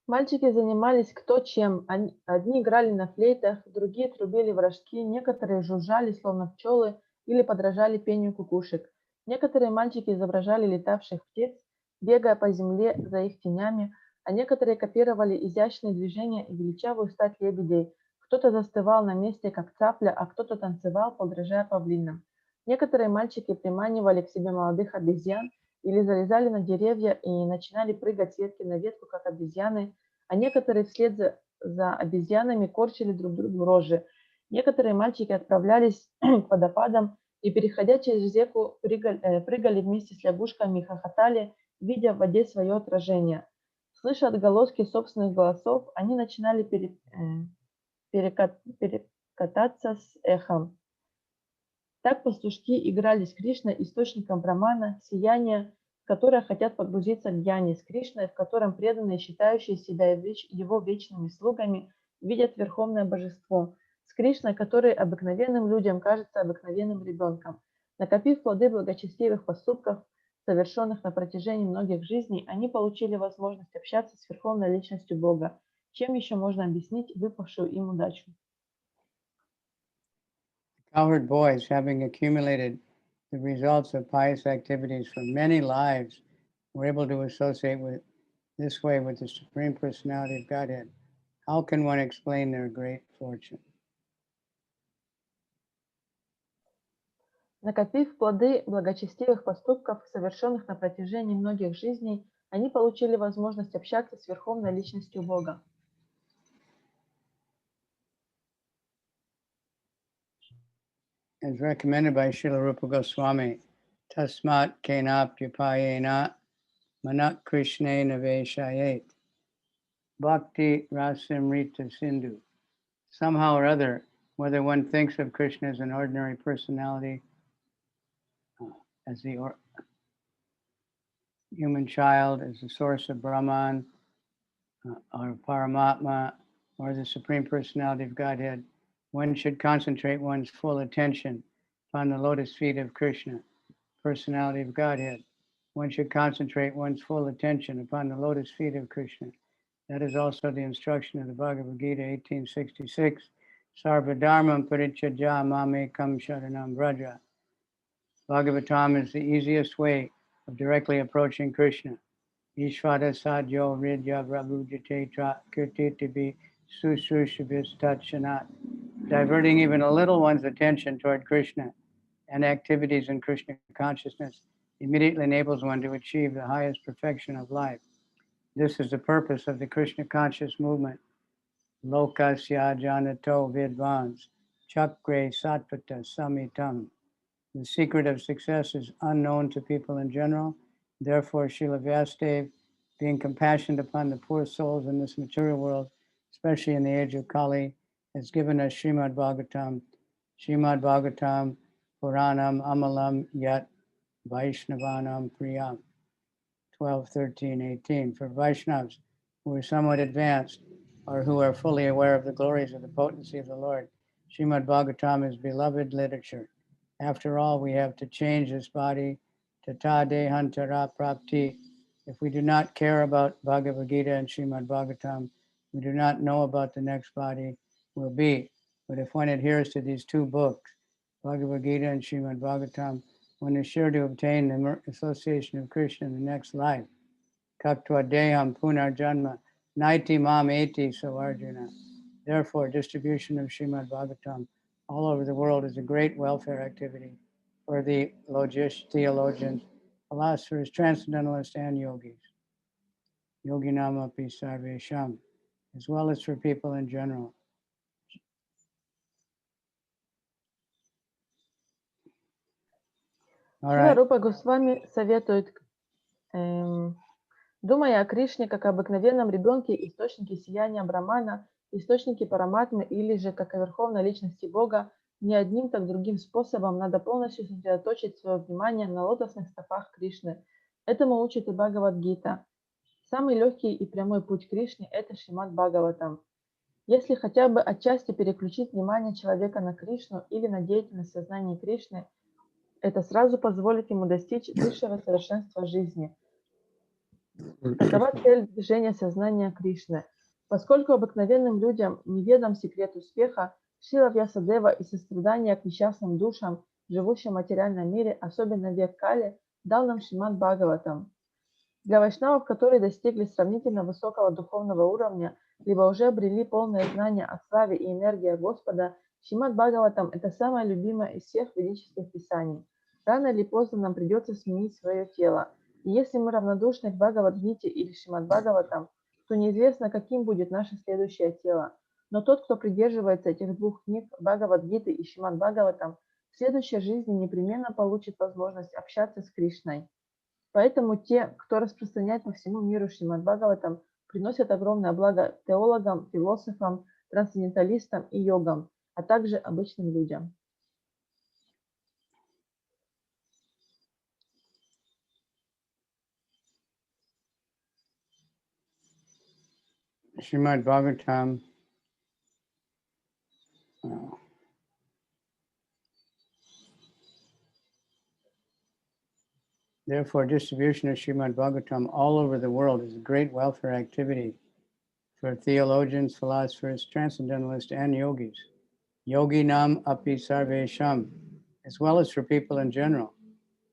Мальчики занимались кто чем. Одни играли на флейтах, другие трубили в рожки, некоторые жужжали, словно пчелы, или подражали пению кукушек. Некоторые мальчики изображали летавших птиц, бегая по земле за их тенями, а некоторые копировали изящные движения и величавую стать лебедей. Кто-то застывал на месте, как цапля, а кто-то танцевал, подражая павлинам. Некоторые мальчики приманивали к себе молодых обезьян или залезали на деревья и начинали прыгать с ветки на ветку, как обезьяны, а некоторые вслед за обезьянами корчили друг другу рожи. Некоторые мальчики отправлялись к водопадам и, переходя через реку, прыгали вместе с лягушками и хохотали, видя в воде свое отражение. Слыша отголоски собственных голосов, они начинали перекататься с эхом. Так пастушки играли с Кришной, источником Брамана, сияния, в которое хотят погрузиться гьяни, с Кришной, в котором преданные, считающие себя его вечными слугами, видят верховное божество, с Кришной, который обыкновенным людям кажется обыкновенным ребенком. Накопив плоды благочестивых поступков, совершенных на протяжении многих жизней, они получили возможность общаться с верховной личностью Бога. Чем еще можно объяснить выпавшую им удачу? Cowherd boys, having accumulated the results of pious activities for many lives, were able to associate with this way with the Supreme Personality of Godhead. How can one explain their great fortune? Накопив плоды благочестивых поступков, совершенных на протяжении многих жизней, они получили возможность общаться с верховной личностью Бога. As recommended by Srila Rupa Goswami, Tasmat Kenapyupayena Manak Krishne Naveshayet Bhakti Rasamrita Sindhu. Somehow or other, whether one thinks of Krishna as an ordinary personality, as the human child, as the source of Brahman, or Paramatma, or the Supreme Personality of Godhead, one should concentrate one's full attention upon the lotus feet of Krishna, Personality of Godhead. One should concentrate one's full attention upon the lotus feet of Krishna. That is also the instruction of the Bhagavad Gita 1866, Sarvadharmam Parityajya Mamekam Sharanam Vraja. Bhagavatam is the easiest way of directly approaching Krishna. Ishvara Sadhyo Ridya Vrabhujate Kirtitibi Susrushabis Tatshanat. Diverting even a little one's attention toward Krishna and activities in Krishna consciousness immediately enables one to achieve the highest perfection of life. This is the purpose of the Krishna conscious movement. Lokasya Janato Vidvans Chakre Satvata Samitam. The secret of success is unknown to people in general. Therefore, Srila Vyasadeva, being compassionate upon the poor souls in this material world, especially in the age of Kali, has given us Srimad Bhagavatam, Puranam Amalam Yat Vaishnavanam Priyam, 12, 13, 18. For Vaishnavas who are somewhat advanced or who are fully aware of the glories of the potency of the Lord, Srimad Bhagavatam is beloved literature. After all, we have to change this body to Tadehantara Prapti. If we do not care about Bhagavad Gita and Srimad Bhagavatam, we do not know about the next body will be. But if one adheres to these two books, Bhagavad Gita and Srimad Bhagavatam, one is sure to obtain the association of Krishna in the next life. Kaktva deham punar janma naiti mam eti, so Arjuna. Therefore, distribution of Srimad Bhagavatam all over the world is a great welfare activity for the theologians, philosophers, transcendentalists, and yogis. Yoginam api sarvesham, as well as for people in general. All Шрила right. Рупа Госвами советует, думая о Кришне как о обыкновенном ребенке, источнике сияния Брамана, источнике Параматмы или же как о верховной личности Бога, ни одним, так другим способом надо полностью сосредоточить свое внимание на лотосных стопах Кришны. Этому учит и Бхагавад-гита. Самый легкий и прямой путь к Кришне – это Шримад Бхагаватам. Если хотя бы отчасти переключить внимание человека на Кришну или на деятельность сознания Кришны, это сразу позволит ему достичь высшего совершенства жизни. Такова цель движения сознания Кришны. Поскольку обыкновенным людям неведом секрет успеха, Шрила Вьясадева и сострадания к несчастным душам, живущим в материальном мире, особенно в век Кали, дал нам Шримад Бхагаватам. Для вайшнавов, которые достигли сравнительно высокого духовного уровня, либо уже обрели полное знание о славе и энергии Господа, Шримад Бхагаватам – это самое любимое из всех ведических писаний. Рано или поздно нам придется сменить свое тело. И если мы равнодушны к Бхагавад-гите или Шримад Бхагаватам, то неизвестно, каким будет наше следующее тело. Но тот, кто придерживается этих двух книг, Бхагавад-гиты и Шримад Бхагаватам, в следующей жизни непременно получит возможность общаться с Кришной. Поэтому те, кто распространяет по всему миру Шримад Бхагаватам, приносят огромное благо теологам, философам, трансценденталистам и йогам, а также обычным людям. Srimad Bhagavatam. Therefore, distribution of Srimad Bhagavatam all over the world is a great welfare activity for theologians, philosophers, transcendentalists, and yogis. Yogi nam api sarvesham, as well as for people in general.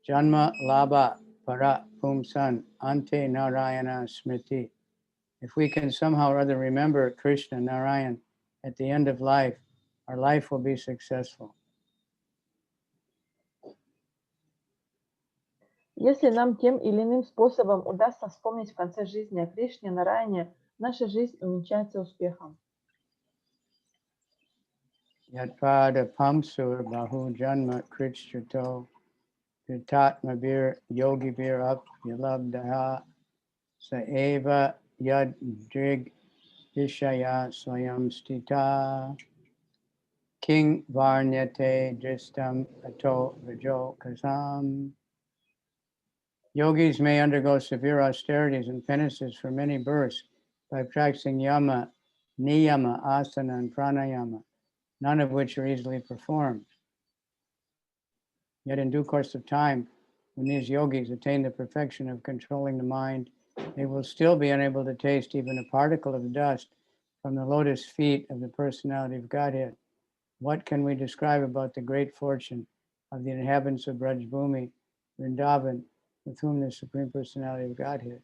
Janma labha para pumsan ante narayana smriti. If we can somehow or other remember Krishna, Narayan, at the end of life, our life will be successful. Если нам тем или иным способом удастся вспомнить в конце жизни о Кришне, Нараяне, наша жизнь увенчается успехом. Yatpada pamsur bahu janma krishchuto Tatmabir yogibir up yalabdaha saeva yad drig vishaya swayam stita king varnyate dristam ato vijo kasam. Yogis may undergo severe austerities and penances for many births by practicing yama, niyama, asana, and pranayama, none of which are easily performed. Yet in due course of time, when these yogis attain the perfection of controlling the mind, they will still be unable to taste even a particle of dust from the lotus feet of the personality of Godhead. What can we describe about the great fortune of the inhabitants of Brajbhumi, Vrindavan, with whom the Supreme Personality of Godhead?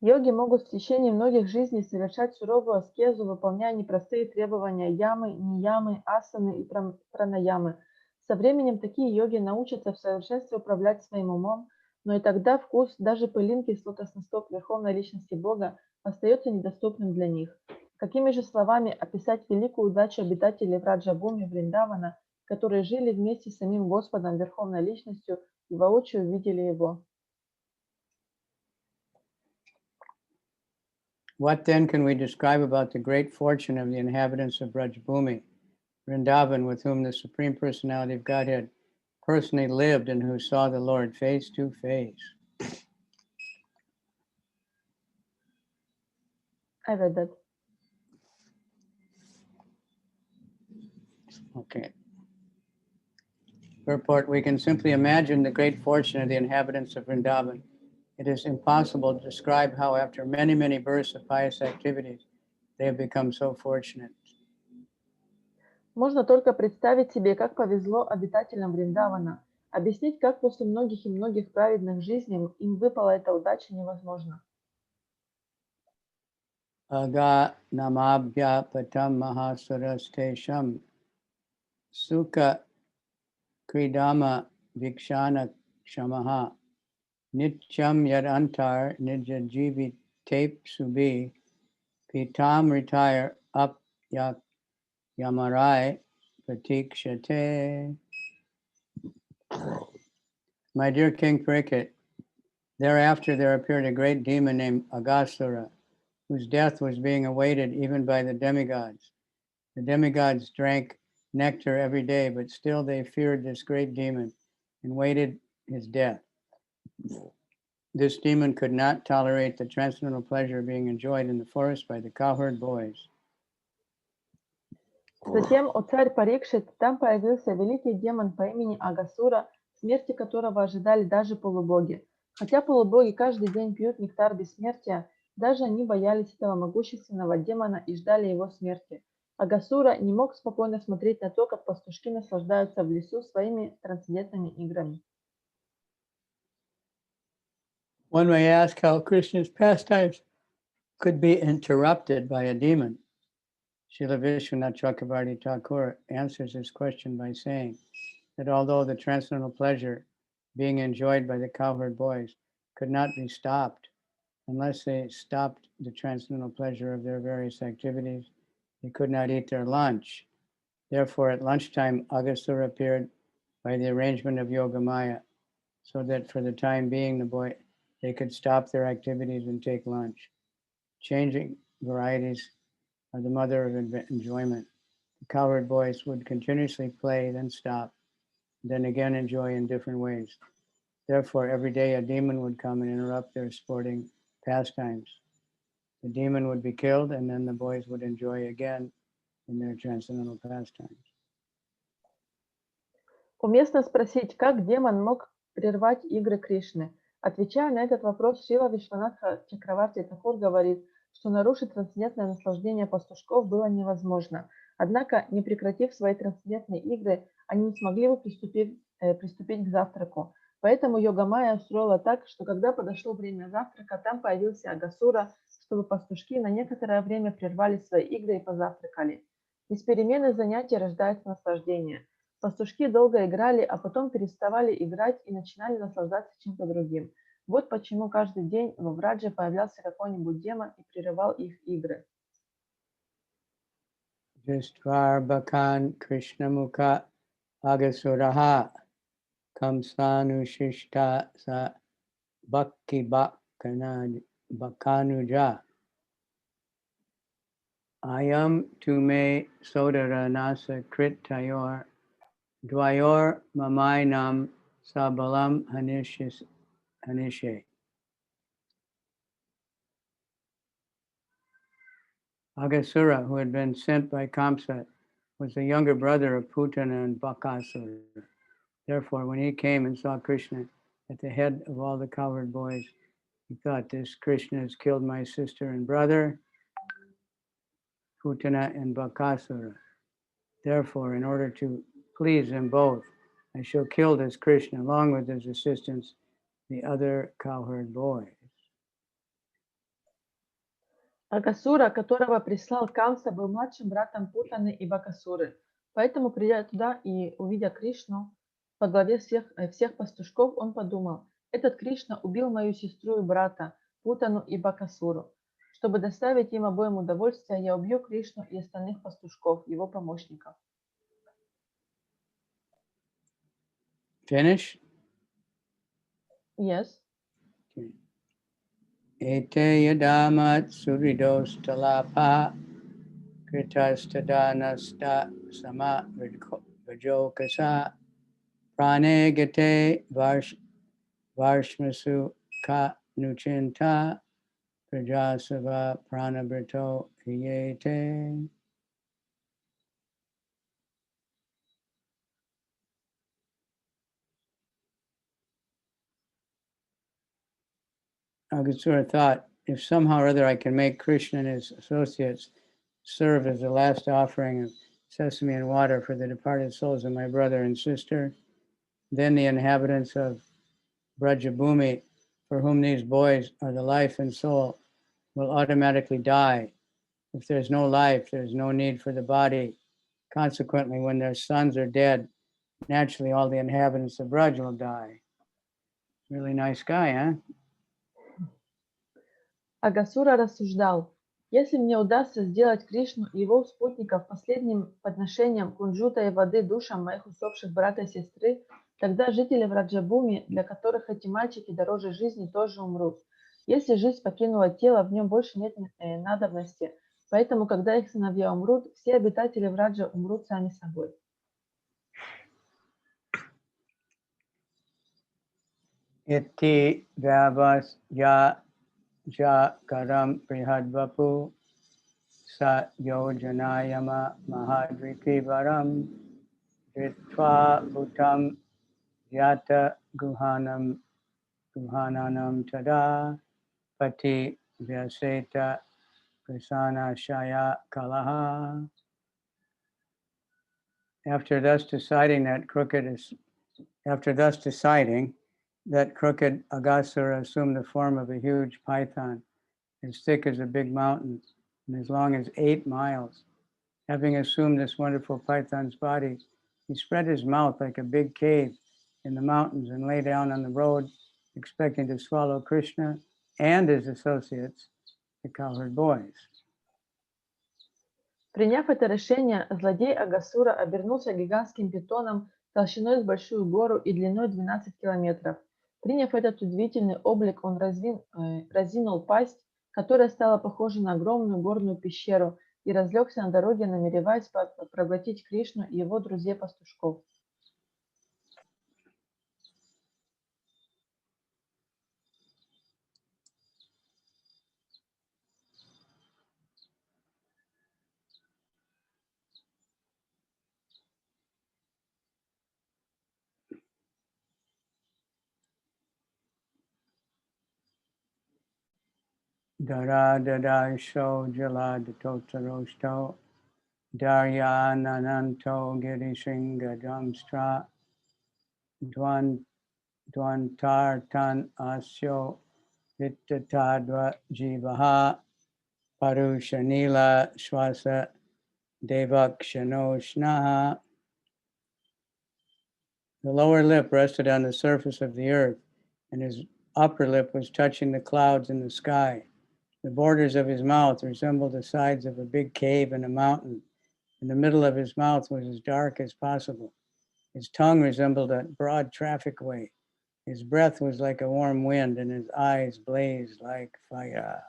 Йоги могут в течение многих жизней совершать суровую аскезу, выполняя непростые требования ямы, ниямы, асаны и пранаямы. Со временем такие йоги научатся в совершенстве управлять своим умом, но и тогда вкус даже пылинки с лотосных стоп Верховной Личности Бога остается недоступным для них. Какими же словами описать великую удачу обитателей Враджабхуми Вриндавана, которые жили вместе с самим Господом, Верховной Личностью, и воочию видели Его? What then can we describe about the great fortune of the inhabitants of Brajbhumi, Vrindavan, with whom the Supreme Personality of Godhead personally lived and who saw the Lord face to face? I read that. Okay. Purport, we can simply imagine the great fortune of the inhabitants of Vrindavan. It is impossible to describe how after many, many births of pious activities, they have become so fortunate. Можно только представить себе, как повезло обитателям Вриндавана. Объяснить, как после многих и многих праведных жизней им выпала эта удача, невозможно. Aga namabhya patam mahasarastesham sukha kridama vikshana shamaha nityam yad antar nijajivi tape subi pitam retire up yak yamarai pratikshate. My dear King Parikshit, thereafter there appeared a great demon named Agasura, whose death was being awaited even by the demigods. The demigods drank nectar every day, but still they feared this great demon and waited his death. This demon could not tolerate the transcendental pleasure being enjoyed in the forest by the cowherd boys. Затем, о царь Парикшит, там появился великий демон по имени Агасура, смерти которого ожидали даже полубоги. Хотя полубоги каждый день пьют нектар бессмертия, даже они боялись этого могущественного демона и ждали его смерти. Агасура не мог спокойно смотреть на то, как пастушки наслаждаются в лесу своими трансцендентными играми. One may ask how Krishna's pastimes could be interrupted by a demon. Srila Vishwanath Chakravarti Thakur answers this question by saying that although the transcendental pleasure being enjoyed by the cowherd boys could not be stopped unless they stopped the transcendental pleasure of their various activities, they could not eat their lunch. Therefore, at lunchtime, Aghasura appeared by the arrangement of Yogamaya, so that for the time being, they could stop their activities and take lunch. Changing varieties are the mother of enjoyment. The cowherd boys would continuously play, then stop, then again enjoy in different ways. Therefore, every day a demon would come and interrupt their sporting pastimes. The demon would be killed, and then the boys would enjoy again in their transcendental pastimes. Уместно спросить, как демон мог прервать игры Кришны. Отвечая на этот вопрос, Шрила Вишванатха Чакраварти Такур говорит, что нарушить трансцендентное наслаждение пастушков было невозможно. Однако, не прекратив свои трансцендентные игры, они не смогли бы приступить к завтраку. Поэтому Йогамая устроила так, что когда подошло время завтрака, там появился Агасура, чтобы пастушки на некоторое время прервали свои игры и позавтракали. Из перемены занятий рождается наслаждение. Пастушки долго играли, а потом переставали играть и начинали наслаждаться чем-то другим. Вот почему каждый день во Врадже появлялся какой-нибудь демон и прерывал их игры. Justvarbakan Krishnamukha Agasuraha Kamsanushishta Sa Bhakti Bhakanuja Ayam Tume Sodara Nasa Krit Tayor Dwayor Mamainam Sabalam Hanishe. Agasura, who had been sent by Kamsa, was the younger brother of Putana and Bakasura. Therefore, when he came and saw Krishna at the head of all the cowherd boys, he thought, this Krishna has killed my sister and brother, Putana and Bakasura. Therefore, in order to please them both, I shall kill this Krishna along with his assistants, the other cowherd boys. Агасура, которого прислал Камса, был младшим братом Путаны и Бакасуры. Поэтому, придя туда и увидя Кришну во главе всех пастушков, он подумал, этот Кришна убил мою сестру и брата, Путану и Бакасуру. Чтобы доставить им обоим удовольствие, я убью Кришну и остальных пастушков, его помощников. Finish? Yes. Okay. Ete yadamat suridos talapa Kritastadhanasta sama vajokasa prane gate varshmasu ka nuchinta prajasava pranabrito hiyete. Agasura thought, if somehow or other I can make Krishna and his associates serve as the last offering of sesame and water for the departed souls of my brother and sister, then the inhabitants of Brajabhumi, for whom these boys are the life and soul, will automatically die. If there's no life, there's no need for the body. Consequently, when their sons are dead, naturally all the inhabitants of Braj will die. Really nice guy, huh? Агасура рассуждал, если мне удастся сделать Кришну и его спутников последним подношением кунжута и воды душам моих усопших брата и сестры, тогда жители Враджабуми, для которых эти мальчики дороже жизни, тоже умрут. Если жизнь покинула тело, в нем больше нет надобности, поэтому, когда их сыновья умрут, все обитатели Враджа умрут сами собой. Iti vyavas ya karam prihadvapu sa yojanayama mahadriki varam dritva bhutam yata guhanam guhananam tada pati vyaseta krisana shaya kalaha. After thus deciding that crooked Agasura assumed the form of a huge python, as thick as a big mountain and as long as 8 miles. Having assumed this wonderful python's body, he spread his mouth like a big cave in the mountains and lay down on the road, expecting to swallow Krishna and his associates, the cowherd boys. Приняв это решение, злодей Агасура обернулся гигантским питоном толщиной с большую гору и длиной 12 километров. Приняв этот удивительный облик, он разинул пасть, которая стала похожа на огромную горную пещеру, и разлегся на дороге, намереваясь проглотить Кришну и его друзей-пастушков. Dara dadaisho jaladatotarosto daryanananto girishingadamstra dwantartan asyo vittatadva jivaha parushanila swasa devakshanoshnaha. The lower lip rested on the surface of the earth, and his upper lip was touching the clouds in the sky. The borders of his mouth resembled the sides of a big cave in a mountain, and the middle of his mouth was as dark as possible. His tongue resembled a broad traffic way. His breath was like a warm wind, and his eyes blazed like fire.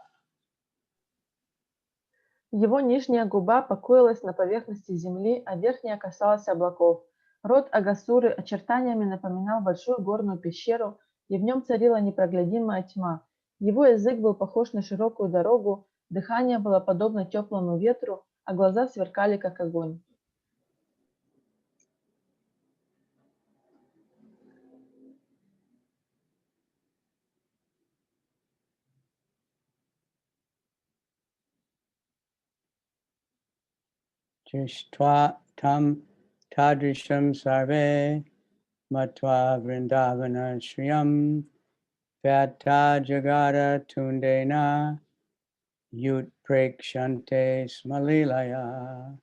Его нижняя губа покоилась на поверхности земли, а верхняя касалась облаков. Рот Агасуры очертаниями напоминал большую горную пещеру, и в нем царила непроглядимая тьма. Его язык был похож на широкую дорогу, дыхание было подобно теплому ветру, а глаза сверкали, как огонь. Jishtva tam tadrisham sarve matva vrindavana shriyam vyata jagara tundena yut prekshante smalilaya.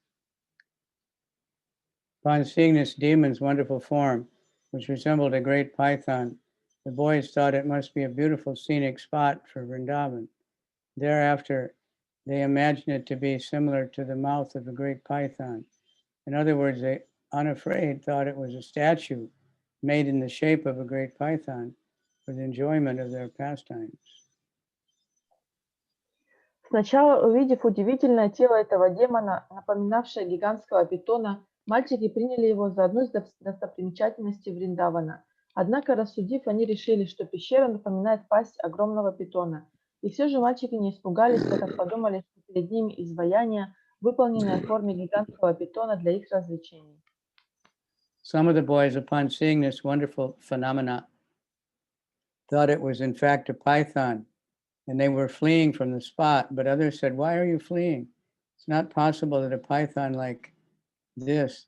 Upon seeing this demon's wonderful form, which resembled a great python, the boys thought it must be a beautiful scenic spot for Vrindavan. Thereafter, they imagined it to be similar to the mouth of a great python. In other words, they, unafraid, thought it was a statue made in the shape of a great python for the enjoyment of their pastimes. Сначала, увидев удивительное тело этого демона, напоминавшее гигантского питона, мальчики приняли его за одну из достопримечательностей Вриндавана. Однако, рассудив, они решили, что пещера напоминает пасть огромного питона. И все же мальчики не испугались, так как подумали, что перед ними изваяние, выполненное в форме гигантского питона для их развлечений. Some of the boys, upon seeing this wonderful phenomena, thought it was in fact a python, and they were fleeing from the spot. But others said, "Why are you fleeing? It's not possible that a python like this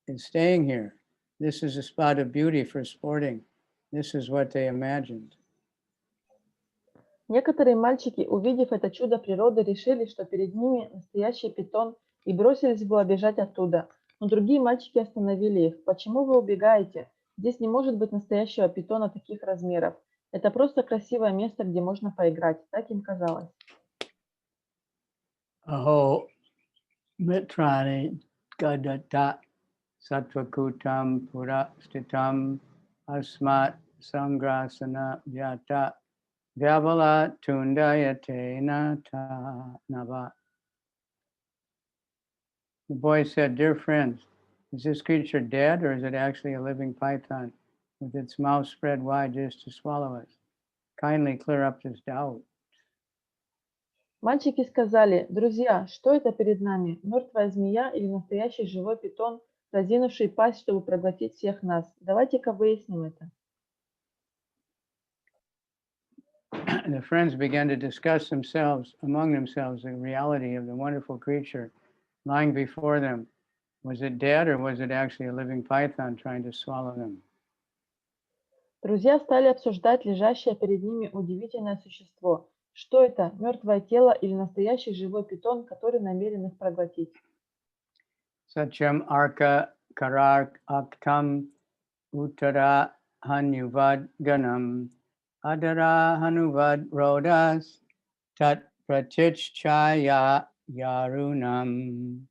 is staying here. This is a spot of beauty for sporting." This is what they imagined. Некоторые мальчики, увидев это чудо природы, решили, что перед ними настоящий питон, и бросились было бежать оттуда. Но другие мальчики остановили их. «Почему вы убегаете? Здесь не может быть настоящего питона таких размеров. Это просто красивое место, где можно поиграть». Так им казалось. Aho mitrani gadata sattvakutam purastitam asmat sangrasana vyata vyavala tundayate nava. The boy said, "Dear friends, is this creature dead, or is it actually a living python with its mouth spread wide just to swallow us? Kindly clear up this doubt." Мальчики сказали: «Друзья, что это перед нами? Мертвая змея или настоящий живой питон, разинувший пасть, чтобы проглотить всех нас. Давайте-ка выясним это. The friends began to discuss among themselves, the reality of the wonderful creature lying before them. Was it dead, or was it actually a living python trying to swallow them? Друзья стали обсуждать лежащее перед ними удивительное существо. Что это, мертвое тело или настоящий живой питон, который намерен их проглотить? Satyam arka karak aktam uttara hanuvad ganam adara hanuvad rodas tat pratichchaya yarunam.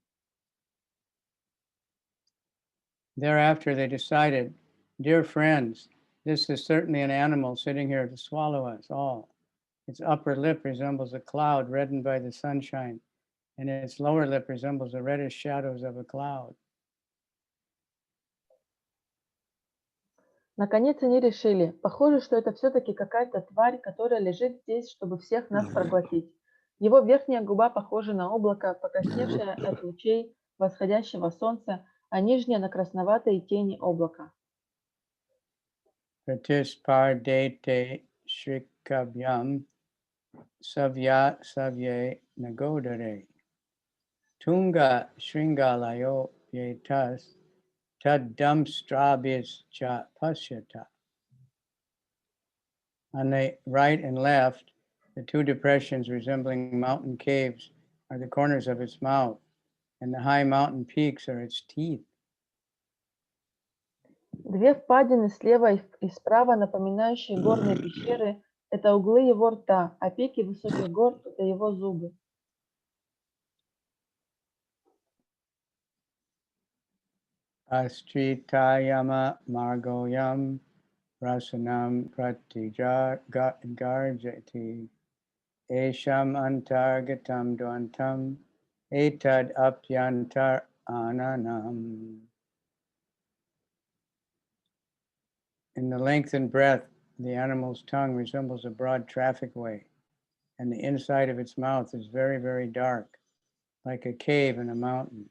Thereafter they decided, dear friends, this is certainly an animal sitting here to swallow us all. Its upper lip resembles a cloud reddened by the sunshine, and its lower lip resembles the reddish shadows of a cloud. Наконец они решили, похоже, что это все-таки какая-то тварь, которая лежит здесь, чтобы всех нас проглотить. Его верхняя губа похожа на облако, покрасневшее от лучей восходящего солнца, а нижняя на красноватой тени облака. Pratispardete shrikavyam savya savye nagodare tunga shringalayo yetas taddamstrabis cha pasyata. On the right and left, the two depressions resembling mountain caves are the corners of its mouth, and the high mountain peaks are its teeth. Две впадины слева и справа, напоминающие горные пещеры, это углы его рта, а пики высоких гор – это его зубы. Astritayama margoyam rasanam pratigarjati esham antargatam dvantam etad apyantar ananam. In the length and breadth, the animal's tongue resembles a broad traffic way, and the inside of its mouth is very, very dark, like a cave in a mountain.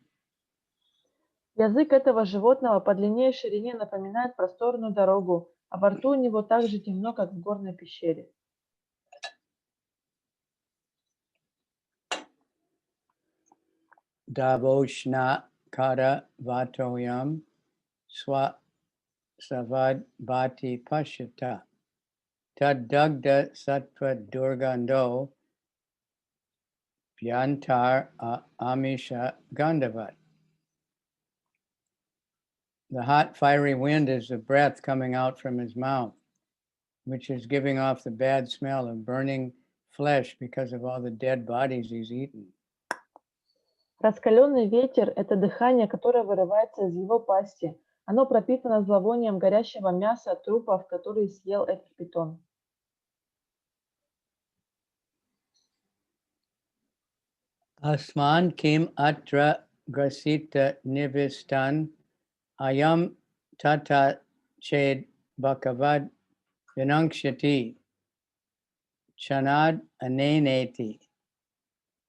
Язык этого животного по длине и ширине напоминает просторную дорогу, а во рту у него так же темно, как в горной пещере. Davoshna kara vatoyam swa savad bhati pashyata tadagda sattva durgando pyantar amisha gandavat. The hot fiery wind is the breath coming out from his mouth, which is giving off the bad smell of burning flesh because of all the dead bodies he's eaten. Раскаленный ветер – это дыхание, которое вырывается из его пасти. Оно пропитано зловонием горящего мяса от трупов, которые съел этот питон. Asman kim atra grasita nivistan ayam tata ched bhakavad vinangshati chanad aneneti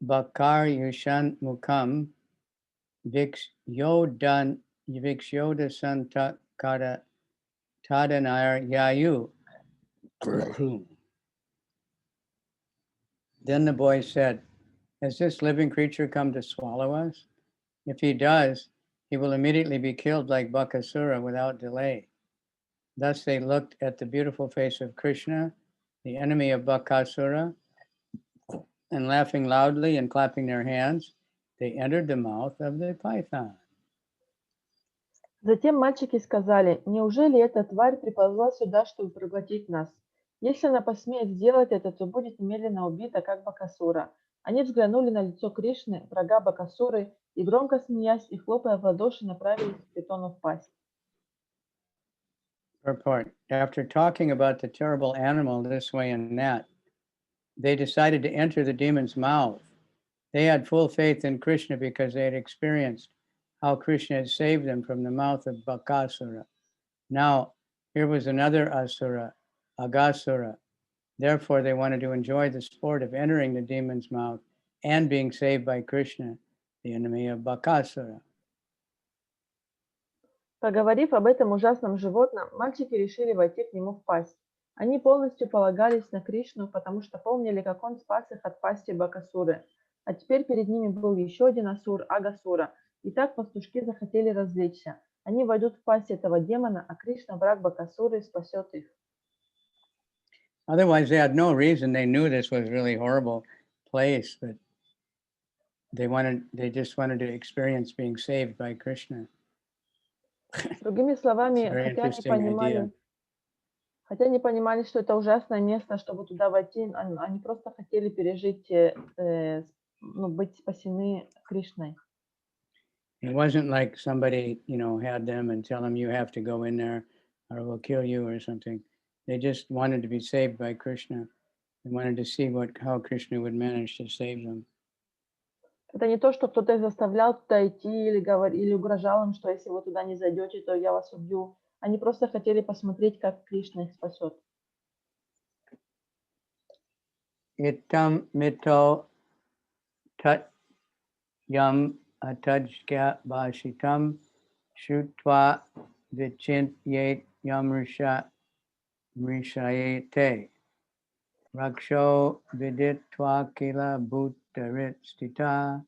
bakar yushan mukam viksyodasan kara tadanayar yayu. Then the boy said, has this living creature come to swallow us? If he does, he will immediately be killed like Bakasura without delay. Thus they looked at the beautiful face of Krishna, the enemy of Bakasura, and laughing loudly and clapping their hands, they entered the mouth of the python. Затем мальчики сказали, неужели эта тварь приползла сюда, чтобы проглотить нас? Если она посмеет сделать это, то будет немедленно убита, как Бакасура. Они взглянули на лицо Кришны, врага Бакасуры, и громко смеясь и хлопая в ладоши, направились к питону в пасть. Purport. After talking about the terrible animal this way and that, they decided to enter the demon's mouth. They had full faith in Krishna because they had experienced how Krishna had saved them from the mouth of Bakasura. Now, here was another Asura, Agasura. Therefore, they wanted to enjoy the sport of entering the demon's mouth and being saved by Krishna, the enemy of Bakasura. Поговорив об этом ужасном животном, мальчики решили войти к нему в пасть. Они полностью полагались на Кришну, потому что помнили, как он спас их от пасти Бакасуры. А теперь перед ними был еще один асур, Агасура. И так пастушки захотели развлечься. Они войдут в пасть этого демона, а Кришна, враг Бакасуры, спасет их. Otherwise, they had no reason. They knew this was a really horrible place, but they just wanted to experience being saved by Krishna. Другими It's a словами, very interesting idea. хотя не понимали, что это ужасное место, чтобы туда войти, они просто хотели пережить, быть спасены Кришной. It wasn't like somebody, had them and tell them you have to go in there or we'll kill you or something. They just wanted to be saved by Krishna. They wanted to see how Krishna would manage to save them. Это не то, что кто-то их заставлял туда идти или угрожал им, что если вы туда не зайдете, то я вас убью. Они просто хотели посмотреть, как Кришна их спасет. Itam mito tat yam atajkya bashitam shutva vichintyet yamrisha mrishayete raksho viditva kila bhutarit stita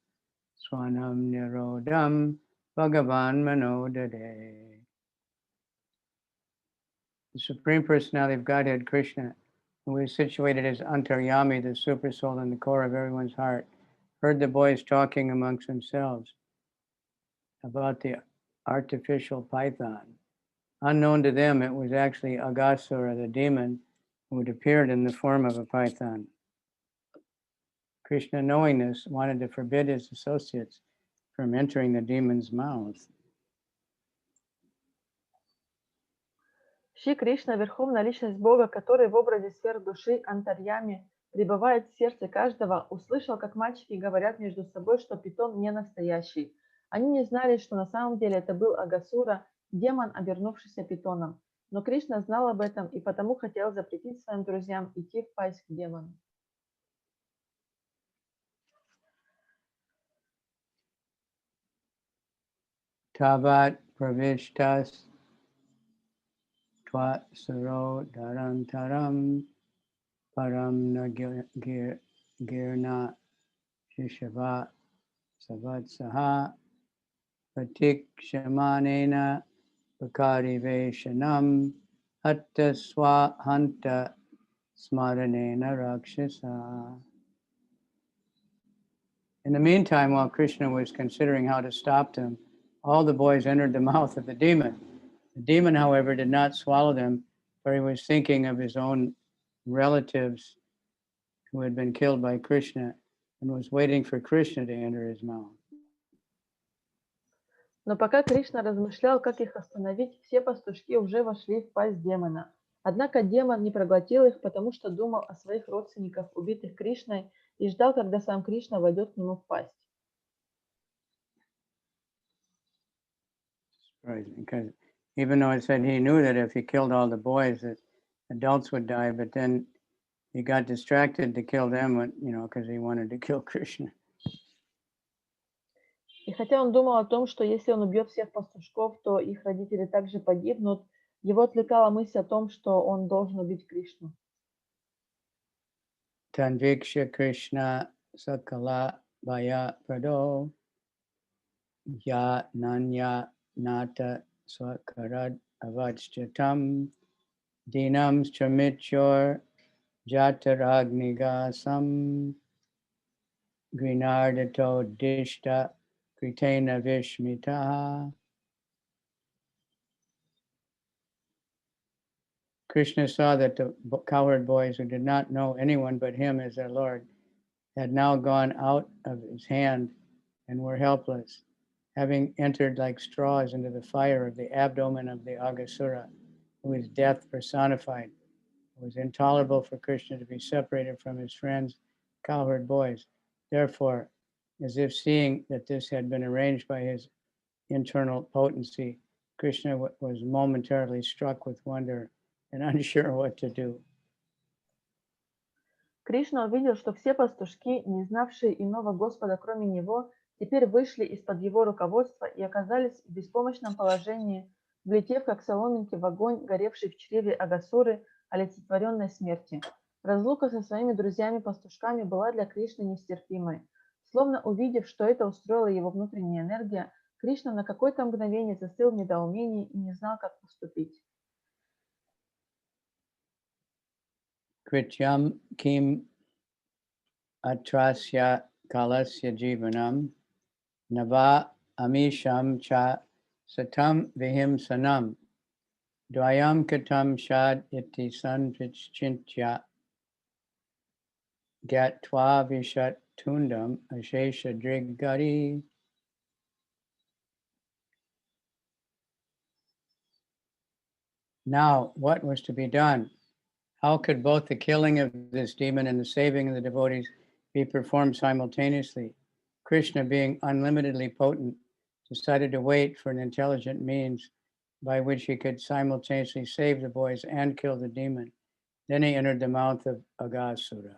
swanam nirodham bhagavan manodade. The Supreme Personality of Godhead, Krishna, who is situated as Antaryami, the super soul in the core of everyone's heart, heard the boys talking amongst themselves about the artificial python. Unknown to them, it was actually Aghasura, the demon, who had appeared in the form of a python. Krishna, knowing this, wanted to forbid his associates from entering the demon's mouth. Шри Кришна, Верховная Личность Бога, который в образе сверхдуши Антарьями пребывает в сердце каждого, услышал, как мальчики говорят между собой, что питон не настоящий. Они не знали, что на самом деле это был Агасура, демон, обернувшийся питоном. Но Кришна знал об этом и потому хотел запретить своим друзьям идти в пасть к демону. Tavat pravishtas tva saro dharantaram param girna shishava savatsaha patik shamanena bakari veshanam hatta swahanta smaranena rakshasa. In the meantime, while Krishna was considering how to stop them, all the boys entered the mouth of the demon. The demon, however, did not swallow them, for he was thinking of his own relatives who had been killed by Krishna and was waiting for Krishna to enter his mouth. Но пока Кришна размышлял, как их остановить, все пастушки уже вошли в пасть демона. Однако демон не проглотил их, потому что думал о своих родственниках, убитых Кришной, и ждал, когда сам Кришна войдет к нему в пасть. Because even though it said he knew that if he killed all the boys, that adults would die, but then he got distracted to kill them, because he wanted to kill Krishna. И хотя он думал о том, что если он убьет всех пастушков, то их родители также погибнут, его отвлекала мысль о том, что он должен убить Кришну. Tanviksha Krishna Sakala Bhaya Prado Ya Nanya Nata Swakarad Avachchatam Dinam Chamichor Jataragnigasam Grinardato Dishta Kritena Vishmita. Krishna saw that the cowherd boys who did not know anyone but him as their Lord had now gone out of his hand and were helpless, having entered like straws into the fire of the abdomen of the Aghasura, who is death personified. It was intolerable for Krishna to be separated from his friends, cowherd boys. Therefore, as if seeing that this had been arranged by his internal potency, Krishna was momentarily struck with wonder and unsure what to do. Кришна увидел, что все пастушки, не знавшие иного Господа, кроме него, теперь вышли из-под его руководства и оказались в беспомощном положении, влетев как соломинки в огонь, горевший в чреве Агасуры, олицетворенной смерти. Разлука со своими друзьями-пастушками была для Кришны нестерпимой. Словно увидев, что это устроила его внутренняя энергия, Кришна на какое-то мгновение застыл в недоумении и не знал, как поступить. Krityam kim atrasya kalasya jivanam nava amisham cha satam vihimsanam dvayam katam shad iti sanvichintya gatva vishat tundam ashesha drigari. Now, what was to be done? How could both the killing of this demon and the saving of the devotees be performed simultaneously? Krishna, being unlimitedly potent, decided to wait for an intelligent means by which he could simultaneously save the boys and kill the demon. Then he entered the mouth of Aghasura.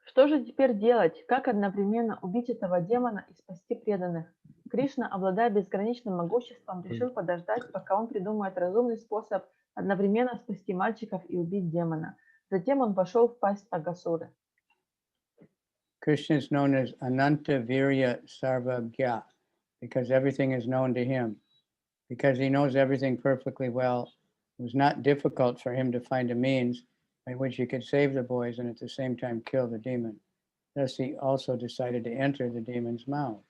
Что же теперь делать? Как одновременно убить этого демона и спасти преданных? Кришна, обладая безграничным могуществом, решил подождать, пока он придумает разумный способ одновременно спасти мальчиков и убить демона. Затем он пошел в пасть Агасуры. Krishna is known as Ananta Virya Sarvagya because everything is known to him. Because he knows everything perfectly well, it was not difficult for him to find a means by which he could save the boys and at the same time kill the demon. Thus, he also decided to enter the demon's mouth.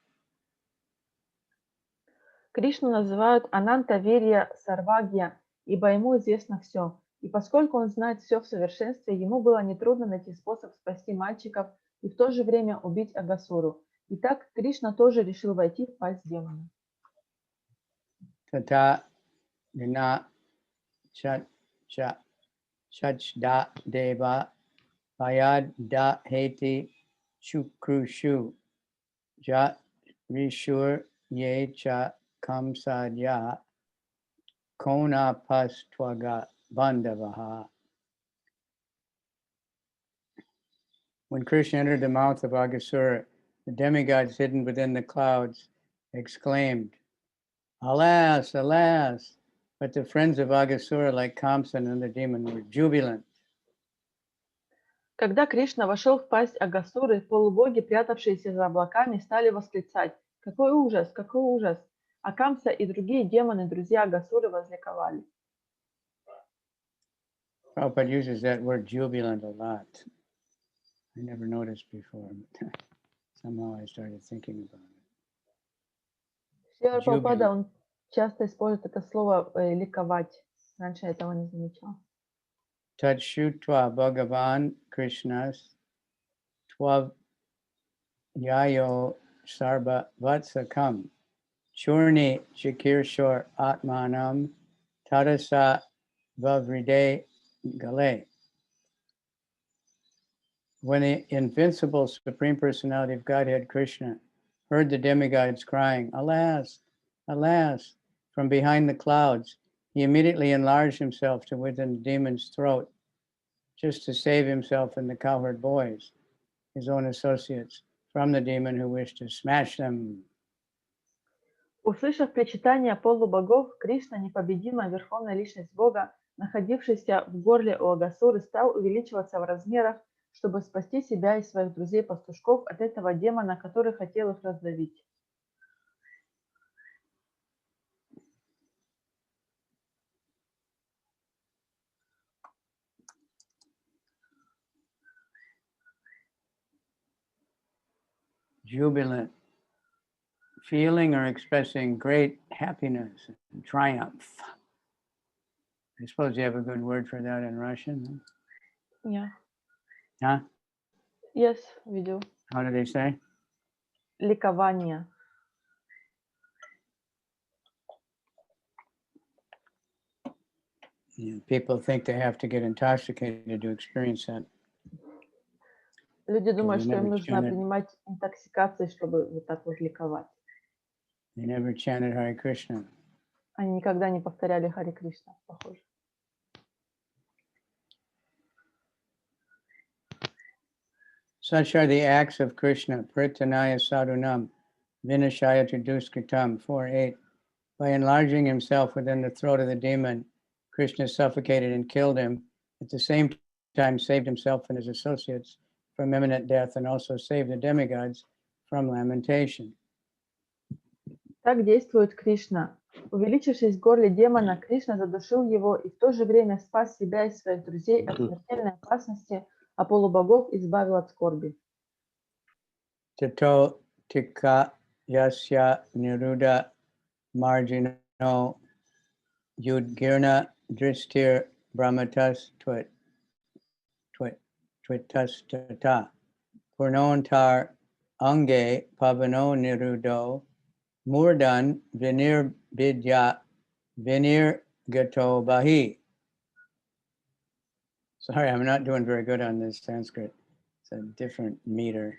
Кришну называют Ананта Вирья Сарвагья, ибо ему известно все. И поскольку он знает все в совершенстве, ему было нетрудно найти способ спасти мальчиков и в то же время убить Агасуру. Итак, Кришна тоже решил войти в пасть демона. Tata Nina Chachda Deva Payad Da Heti Chukrushu Jat Rishur Ye Cha Kamsadya Kona Pastwaga Bandavaha. When Krishna entered the mouth of Aghasura, the demigods hidden within the clouds exclaimed, "Alas, alas!" But the friends of Aghasura, like Kamsan and the demon, were jubilant. Когда Кришна вошел в пасть Агасуры, полубоги, прятавшиеся за облаками, стали восклицать: «Какой ужас! Какой ужас!» А Камса и другие демоны, друзья Агасуры, возликовали. Prabhupada uses that word jubilant a lot. I never noticed before, but somehow I started thinking about it. Шрила Прабхупада, он часто использует это слово «ликовать». Раньше я этого не замечал. Tatshutva Bhagavan Krishnas Twav Yayo Sarva Vatsakam Churni Chikirshor Atmanam Tadasa Vavride Gale. When the invincible Supreme Personality of Godhead Krishna heard the demigods crying, "Alas, alas," from behind the clouds, he immediately enlarged himself to within the demon's throat, just to save himself and the cowherd boys, his own associates, from the demon who wished to smash them. Услышав причитания полубогов, Кришна, непобедимая верховная личность Бога, находившийся в горле у Агасуры, стал увеличиваться в размерах, чтобы спасти себя и своих друзей-пастушков от этого демона, который хотел их раздавить. Jubilant, feeling or expressing great happiness and triumph. I suppose you have a good word for that in Russian? Yeah. Huh? Yes, we do. How do they say? Ликование. Yeah, people think they have to get intoxicated to experience that. Люди думают, что им never нужно chanted. принимать интоксикации, чтобы вот так вот ликовать. They never chanted Hare Krishna. Они никогда не повторяли Харе Кришна, похоже. Such are the acts of Krishna, Pritanaya Sadhunam, Vinashaya Duskritam, 4.8. By enlarging himself within the throat of the demon, Krishna suffocated and killed him, at the same time saved himself and his associates from imminent death and also saved the demigods from lamentation. Так действует Кришна. Увеличившись в горле демона, Кришна задушил его и в то же время спас себя и своих друзей от смертельной опасности, а полубогов избавил от скорби. Tato tika yasya niruddha margino yudgirna dristir brahmatas twitas tata purnontar ange pavano niruddho murdan vinir bidya vinir gato bahi. Sorry, I'm not doing very good on this Sanskrit. It's a different meter.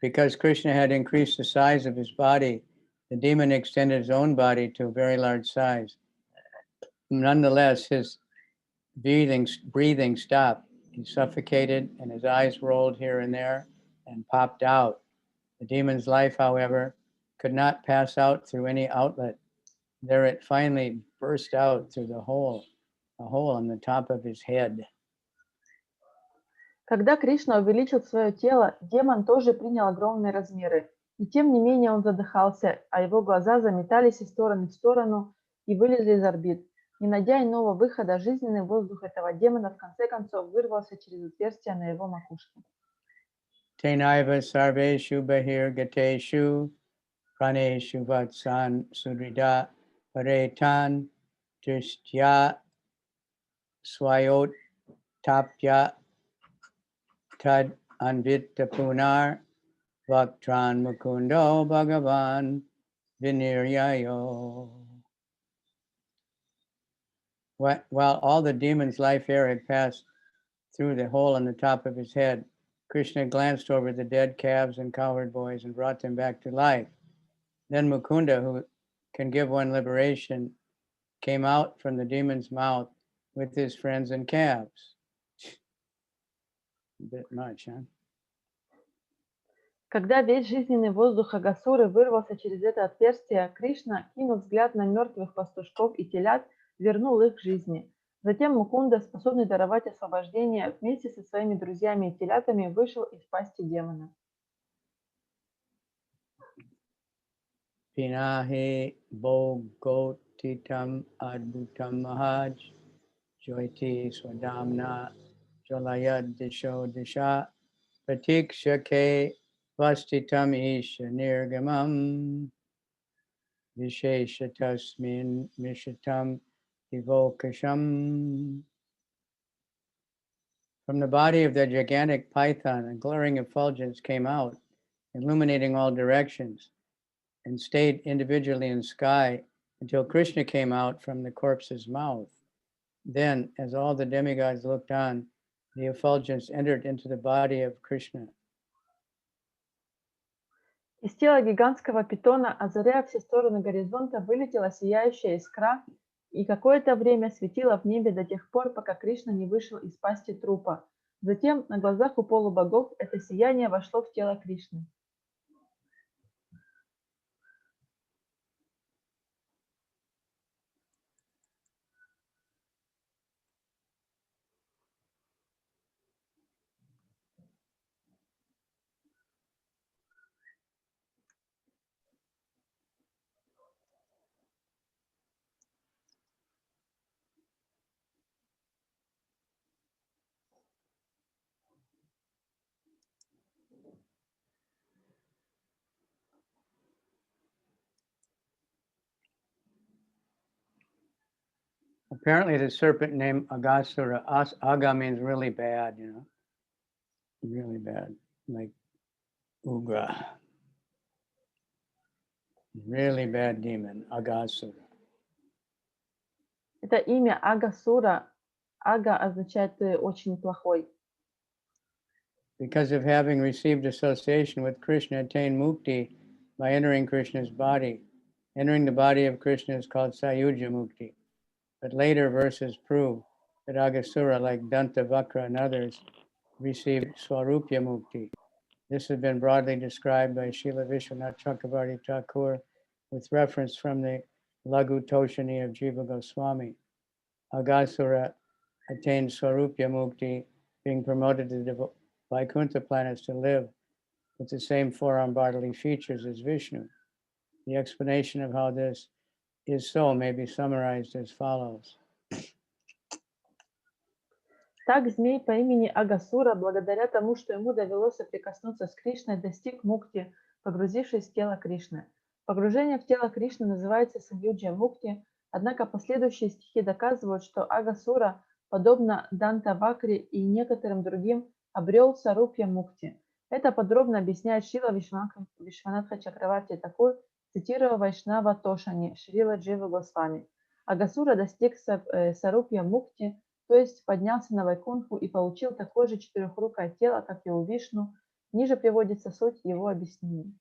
Because Krishna had increased the size of his body, the demon extended his own body to a very large size. Nonetheless, his breathing stopped. He suffocated and his eyes rolled here and there and popped out. The demon's life, however, could not pass out through any outlet. There it finally burst out through a hole on the top of his head. Когда Кришна увеличил свое тело, демон тоже принял огромные размеры. И тем не менее он задыхался, а его глаза заметались из стороны в сторону и вылезли из орбит. Не найдя иного выхода, жизненный воздух этого демона в конце концов вырвался через отверстие на его макушке. Tenaiva sarveshu bahir gateshu praneshu vatsan sudrida paretan drishtya swayot tapya tad anvita punar vaktran mukundo bhagavan viniryayo. While all the demon's life air had passed through the hole on the top of his head, Krishna glanced over the dead calves and cowherd boys and brought them back to life. Then Mukunda, who can give one liberation, came out from the demon's mouth with his friends and calves. A bit much, huh? Когда весь жизненный воздух Агасуры вырвался через это отверстие, Кришна, кинув взгляд на мертвых пастушков и телят, вернул их к жизни. Затем Мукунда, способный даровать освобождение, вместе со своими друзьями и телятами вышел из пасти демона. Pinahi bogotitam adbhutam mahaj joiti swadamna jolayad disho disha pratikshake vastitam isha nirgamam visheshatasmin mishatam evokasham. From the body of the gigantic python, a glaring effulgence came out, illuminating all directions, and stayed individually in the sky until Krishna came out from the corpse's mouth. Then, as all the demigods looked on, the effulgence entered into the body of Krishna. Из тела гигантского питона, озаряя все стороны горизонта, вылетела сияющая искра и какое-то время светила в небе до тех пор, пока Кришна не вышел из пасти трупа. Затем, на глазах у полубогов, это сияние вошло в тело Кришны. Apparently the serpent named Agasura, Aga means really bad, really bad, like Ugra. Really bad demon, Agasura. Это имя Агасура. Ага означает очень плохой. Because of having received association with Krishna, attained mukti by entering Krishna's body. Entering the body of Krishna is called Sayuja Mukti. But later verses prove that Agasura, like Dantavakra and others, received Swarupya Mukti. This has been broadly described by Srila Vishwanath Chakravarti Thakur with reference from the Lagu Toshani of Jiva Goswami. Agasura attained Swarupya Mukti, being promoted to the Vaikuntha planets to live with the same four-armed bodily features as Vishnu. The explanation of how this is so may be summarized as follows. Так змей по имени Агасура, благодаря тому, что ему довелось соприкоснуться с Кришной, достиг мукти, погрузившись в тело Кришны. Погружение в тело Кришны называется саюджа мукти, однако последующие стихи доказывают, что Агасура, подобно Дантавакре и некоторым другим, обрел сарупья мукти. Это подробно объясняет Шрила Вишванатха Чакраварти Такур, цитируя Вайшнава Тошани, Шрила Джива Госвами. Агасура достиг сарупья мукти, то есть поднялся на Вайкунху и получил такое же четырехрукое тело, как и у Вишну. Ниже приводится суть его объяснений.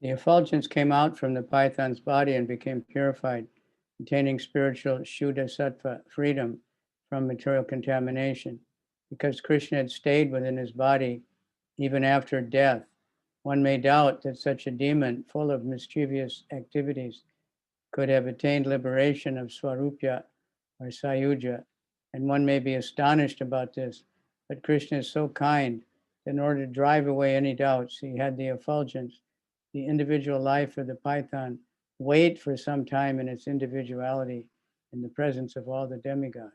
The effulgence came out from the python's body and became purified, attaining spiritual Shuddha Sattva, freedom from material contamination. Because Krishna had stayed within his body even after death, one may doubt that such a demon full of mischievous activities could have attained liberation of Swarupya or Sayuja, and one may be astonished about this. But Krishna is so kind that in order to drive away any doubts, he had the effulgence, the individual life of the python, wait for some time in its individuality in the presence of all the demigods.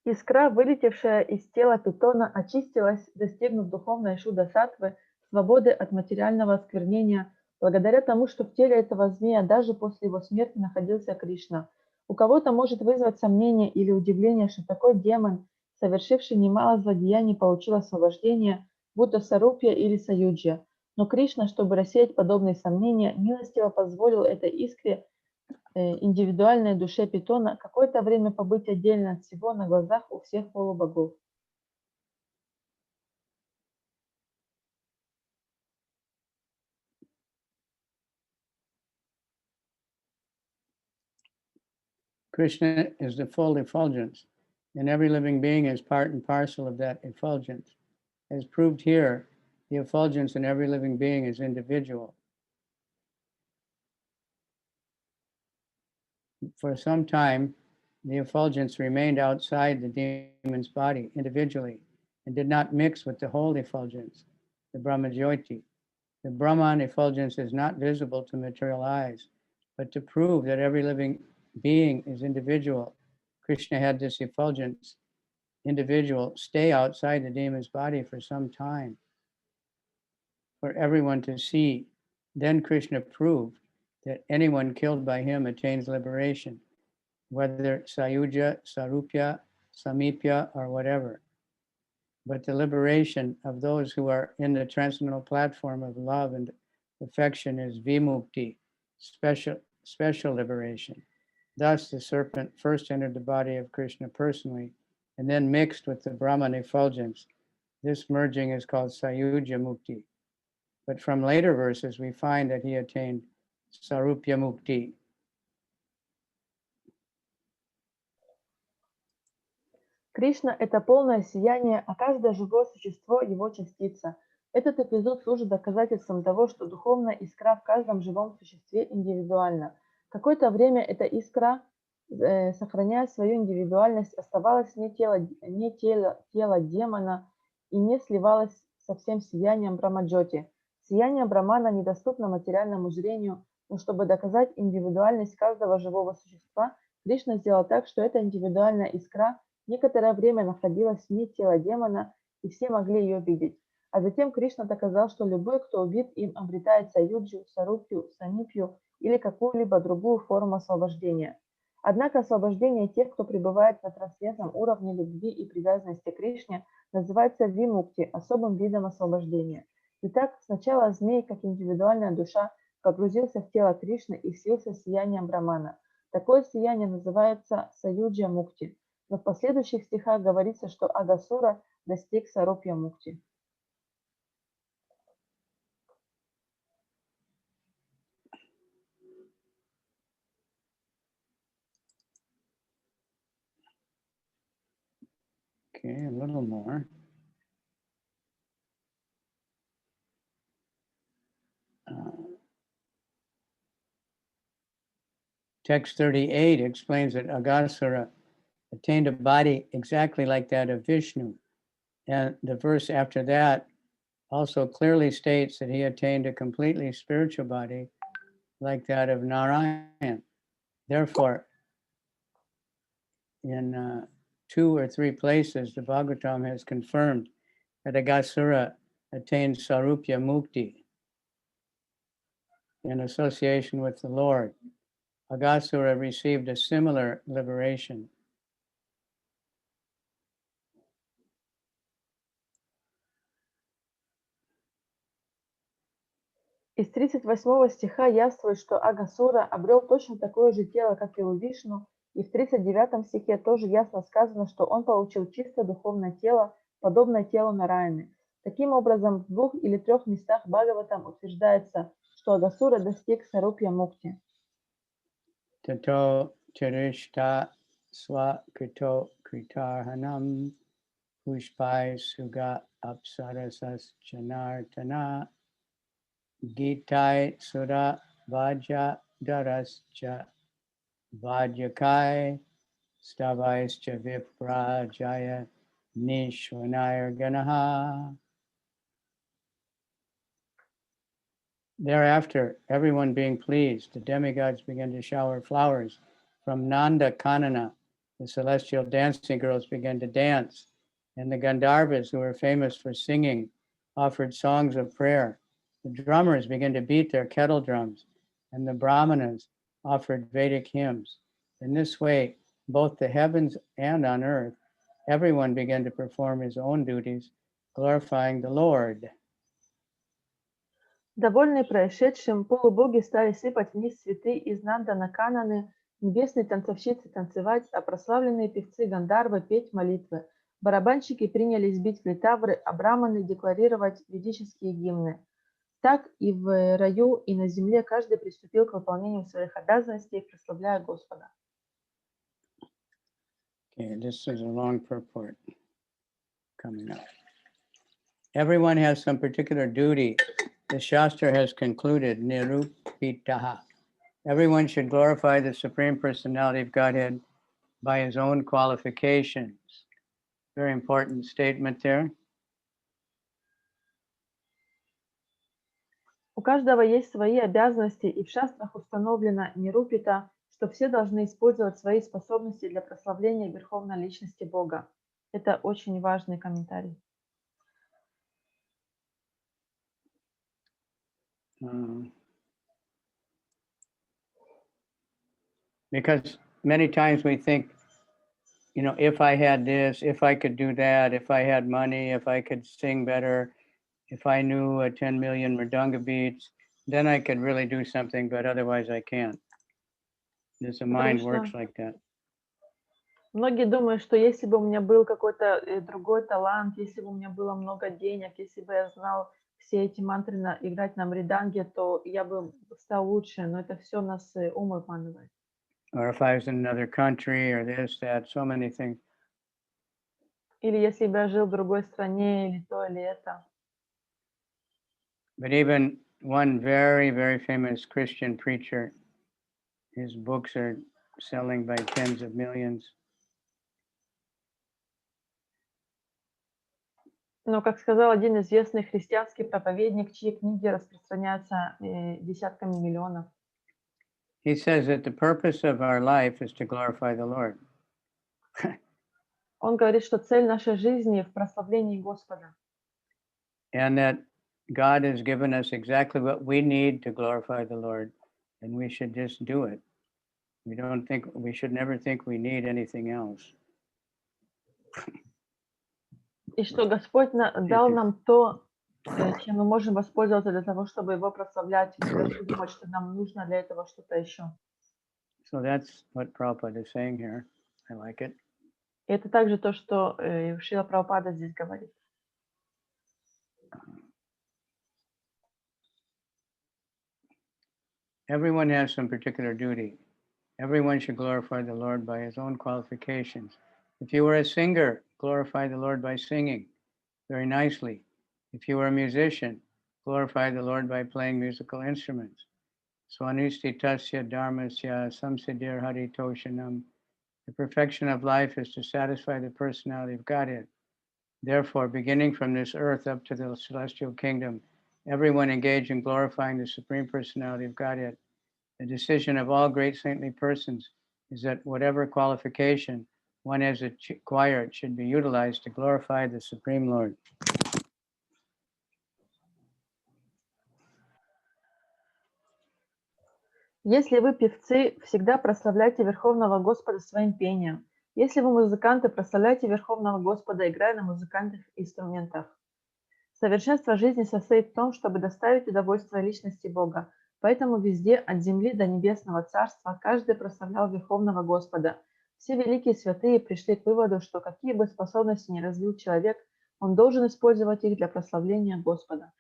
Искра, вылетевшая из тела питона, очистилась, достигнув духовной шуда-саттвы, свободы от материального осквернения, благодаря тому, что в теле этого змея даже после его смерти находился Кришна. У кого-то может вызвать сомнение или удивление, что такой демон, совершивший немало злодеяний, получил освобождение, будто Сарупья или Саюджья. Но Кришна, чтобы рассеять подобные сомнения, милостиво позволил этой искре, индивидуальной душе питона, какое-то время побыть отдельно от всего на глазах у всех полубогов. Krishna is the full effulgence, and every living being is part and parcel of that effulgence. As proved here, the effulgence in every living being is individual. For some time, the effulgence remained outside the demon's body individually and did not mix with the whole effulgence, the Brahmajyoti. The Brahman effulgence is not visible to material eyes, but to prove that every living being is individual, Krishna had this effulgence individual stay outside the demon's body for some time for everyone to see. Then Krishna proved that anyone killed by him attains liberation, whether Sayuja, Sarupya, Samipya, or whatever. But the liberation of those who are in the transcendental platform of love and affection is vimukti, special liberation. Thus, the serpent first entered the body of Krishna personally and then mixed with the Brahman effulgence. This merging is called Sayuja Mukti. But from later verses, we find that he attained Sarupya Mukti. Кришна – это полное сияние, а каждое живое существо – его частица. Этот эпизод служит доказательством того, что духовная искра в каждом живом существе индивидуальна. Какое-то время эта искра, сохраняя свою индивидуальность, оставалась не тело демона и не сливалась со всем сиянием Брамаджоти. Сияние Брамана недоступно материальному зрению, но чтобы доказать индивидуальность каждого живого существа, Кришна сделал так, что эта индивидуальная искра некоторое время находилась вне тела демона, и все могли ее видеть. А затем Кришна доказал, что любой, кто убит им, обретает саюджу, сарупью, самипью или какую-либо другую форму освобождения. Однако освобождение тех, кто пребывает на трансцендентном уровне любви и привязанности к Кришне, называется вимукти, особым видом освобождения. Итак, сначала змей, как индивидуальная душа, погрузился в тело Кришны и слился с сиянием Брамана. Такое сияние называется саюджа мукти. Но в последующих стихах говорится, что Агасура достиг сарупья мукти. Okay, a little more. Text 38 explains that Aghasura attained a body exactly like that of Vishnu. And the verse after that also clearly states that he attained a completely spiritual body like that of Narayan. Therefore, in 2 or 3 places, the Bhagavatam has confirmed that Aghasura attained Sarupya Mukti in association with the Lord. Aghasura received a similar liberation. Из 38 стиха яствует, что Агасура обрел точно такое же тело, как и у Вишну, и в 39 стихе тоже ясно сказано, что он получил чисто духовное тело, подобное телу Нараяны. Таким образом, в 2 или 3 местах Бхагаватам утверждается, что Агасура достиг Сарупья Мукти. Tato Tirishta Swakito Kritarhanam Pushpai Suga Apsarasas Chanartana Gitai Sura Vaja Darascha Vajakai Stavaischa Viprajaya Nishwanayar Ganaha. Thereafter, everyone being pleased, the demigods began to shower flowers. From Nanda Kanana, the celestial dancing girls began to dance, and the Gandharvas, who were famous for singing, offered songs of prayer. The drummers began to beat their kettle drums, and the Brahmanas offered Vedic hymns. In this way, both the heavens and on earth, everyone began to perform his own duties, glorifying the Lord. Довольные происшедшим, полубоги стали сыпать вниз цветы из Нандана Кананы, небесные танцовщицы танцевать, а прославленные певцы Гандарвы петь молитвы. Барабанщики принялись бить клитавры, а браманы декларировать ведические гимны. Так и в раю, и на земле каждый приступил к выполнению своих обязанностей, прославляя Господа. Okay, this is a long purport coming up. Everyone has some particular duty. The Shastra has concluded, Nirupitaha. Everyone should glorify the Supreme Personality of Godhead by his own qualifications. Very important statement there. У каждого есть свои обязанности, и в шастрах установлено нирупита, что все должны использовать свои способности для прославления Верховной Личности Бога. Это очень важный комментарий. Because many times we think, you know, if I had this, if I could do that, if I had money, if I could sing better, if I knew 10 million Mridanga beats, then I could really do something, but otherwise I can't. This mind works like that. Многие думают, что если бы у меня был какой-то другой талант, если бы у меня было много денег, если бы я знал все эти мантры играть на мриданге, то я бы стал лучше, но это все нас ум обманывает. Or if I was in another country or this, that, so many things. Или если бы я жил в другой стране, или то, или это. But even one very, very famous Christian preacher, his books are selling by tens of millions. Но, как сказал один известный христианский проповедник, чьи книги распространяются десятками миллионов. He says that the purpose of our life is to glorify the Lord. Он говорит, что цель нашей жизни в прославлении Господа. And that God has given us exactly what we need to glorify the Lord, and we should just do it. We should never think we need anything else. И что Господь дал нам то, чем мы можем воспользоваться для того, чтобы Его прославлять, не должны думать, что нам нужно для этого что-то еще. So that's what Prabhupada is saying here. I like it. И это также то, что Шрила Прабхупада здесь говорит. Everyone has some particular duty. Everyone should glorify the Lord by his own qualifications. If you were a singer, glorify the Lord by singing very nicely. If you were a musician, glorify the Lord by playing musical instruments. Swanisti tasya dharmasya samsiddhir hari toshanam. The perfection of life is to satisfy the personality of Godhead. Therefore, beginning from this earth up to the celestial kingdom, everyone engaged in glorifying the Supreme Personality of Godhead. The decision of all great saintly persons is that whatever qualification one has acquired should be utilized to glorify the Supreme Lord. Если вы певцы, всегда прославляйте Верховного Господа своим пением. Если вы музыканты, прославляйте Верховного Господа, играя на музыкальных инструментах. Совершенство жизни состоит в том, чтобы доставить удовольствие личности Бога. Поэтому везде, от земли до небесного царства, каждый прославлял Верховного Господа. Все великие святые пришли к выводу, что какие бы способности ни развил человек, он должен использовать их для прославления Господа.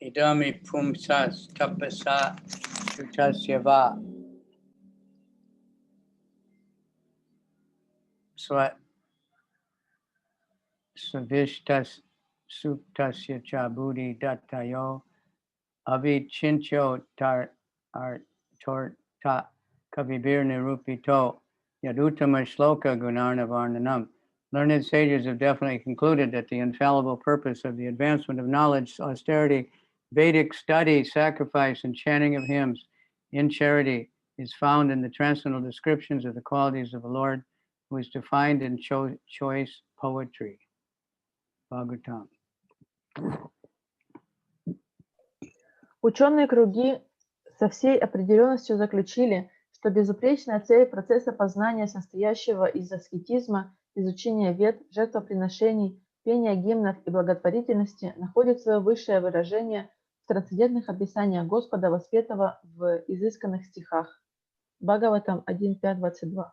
Idami pumsas tapasa sutasyava swat savishtas suktasya chabudi dattayo avichincho tar torta kavibir nirupito yadutama shloka gunarnavarnanam. Learned sages have definitely concluded that the infallible purpose of the advancement of knowledge, austerity, Vedic study, sacrifice, and chanting of hymns in charity is found in the transcendental descriptions of the qualities of the Lord, who is defined in choice poetry. Bhagavatam. Ученые круги со всей определенностью заключили, что безупречная цель процесса познания, состоящего из аскетизма, изучения вед, жертвоприношений, пения гимнов и благотворительности, находит свое высшее выражение в трансцендентных описаниях Господа, воспетого в изысканных стихах. Бхагаватам 1.5.22.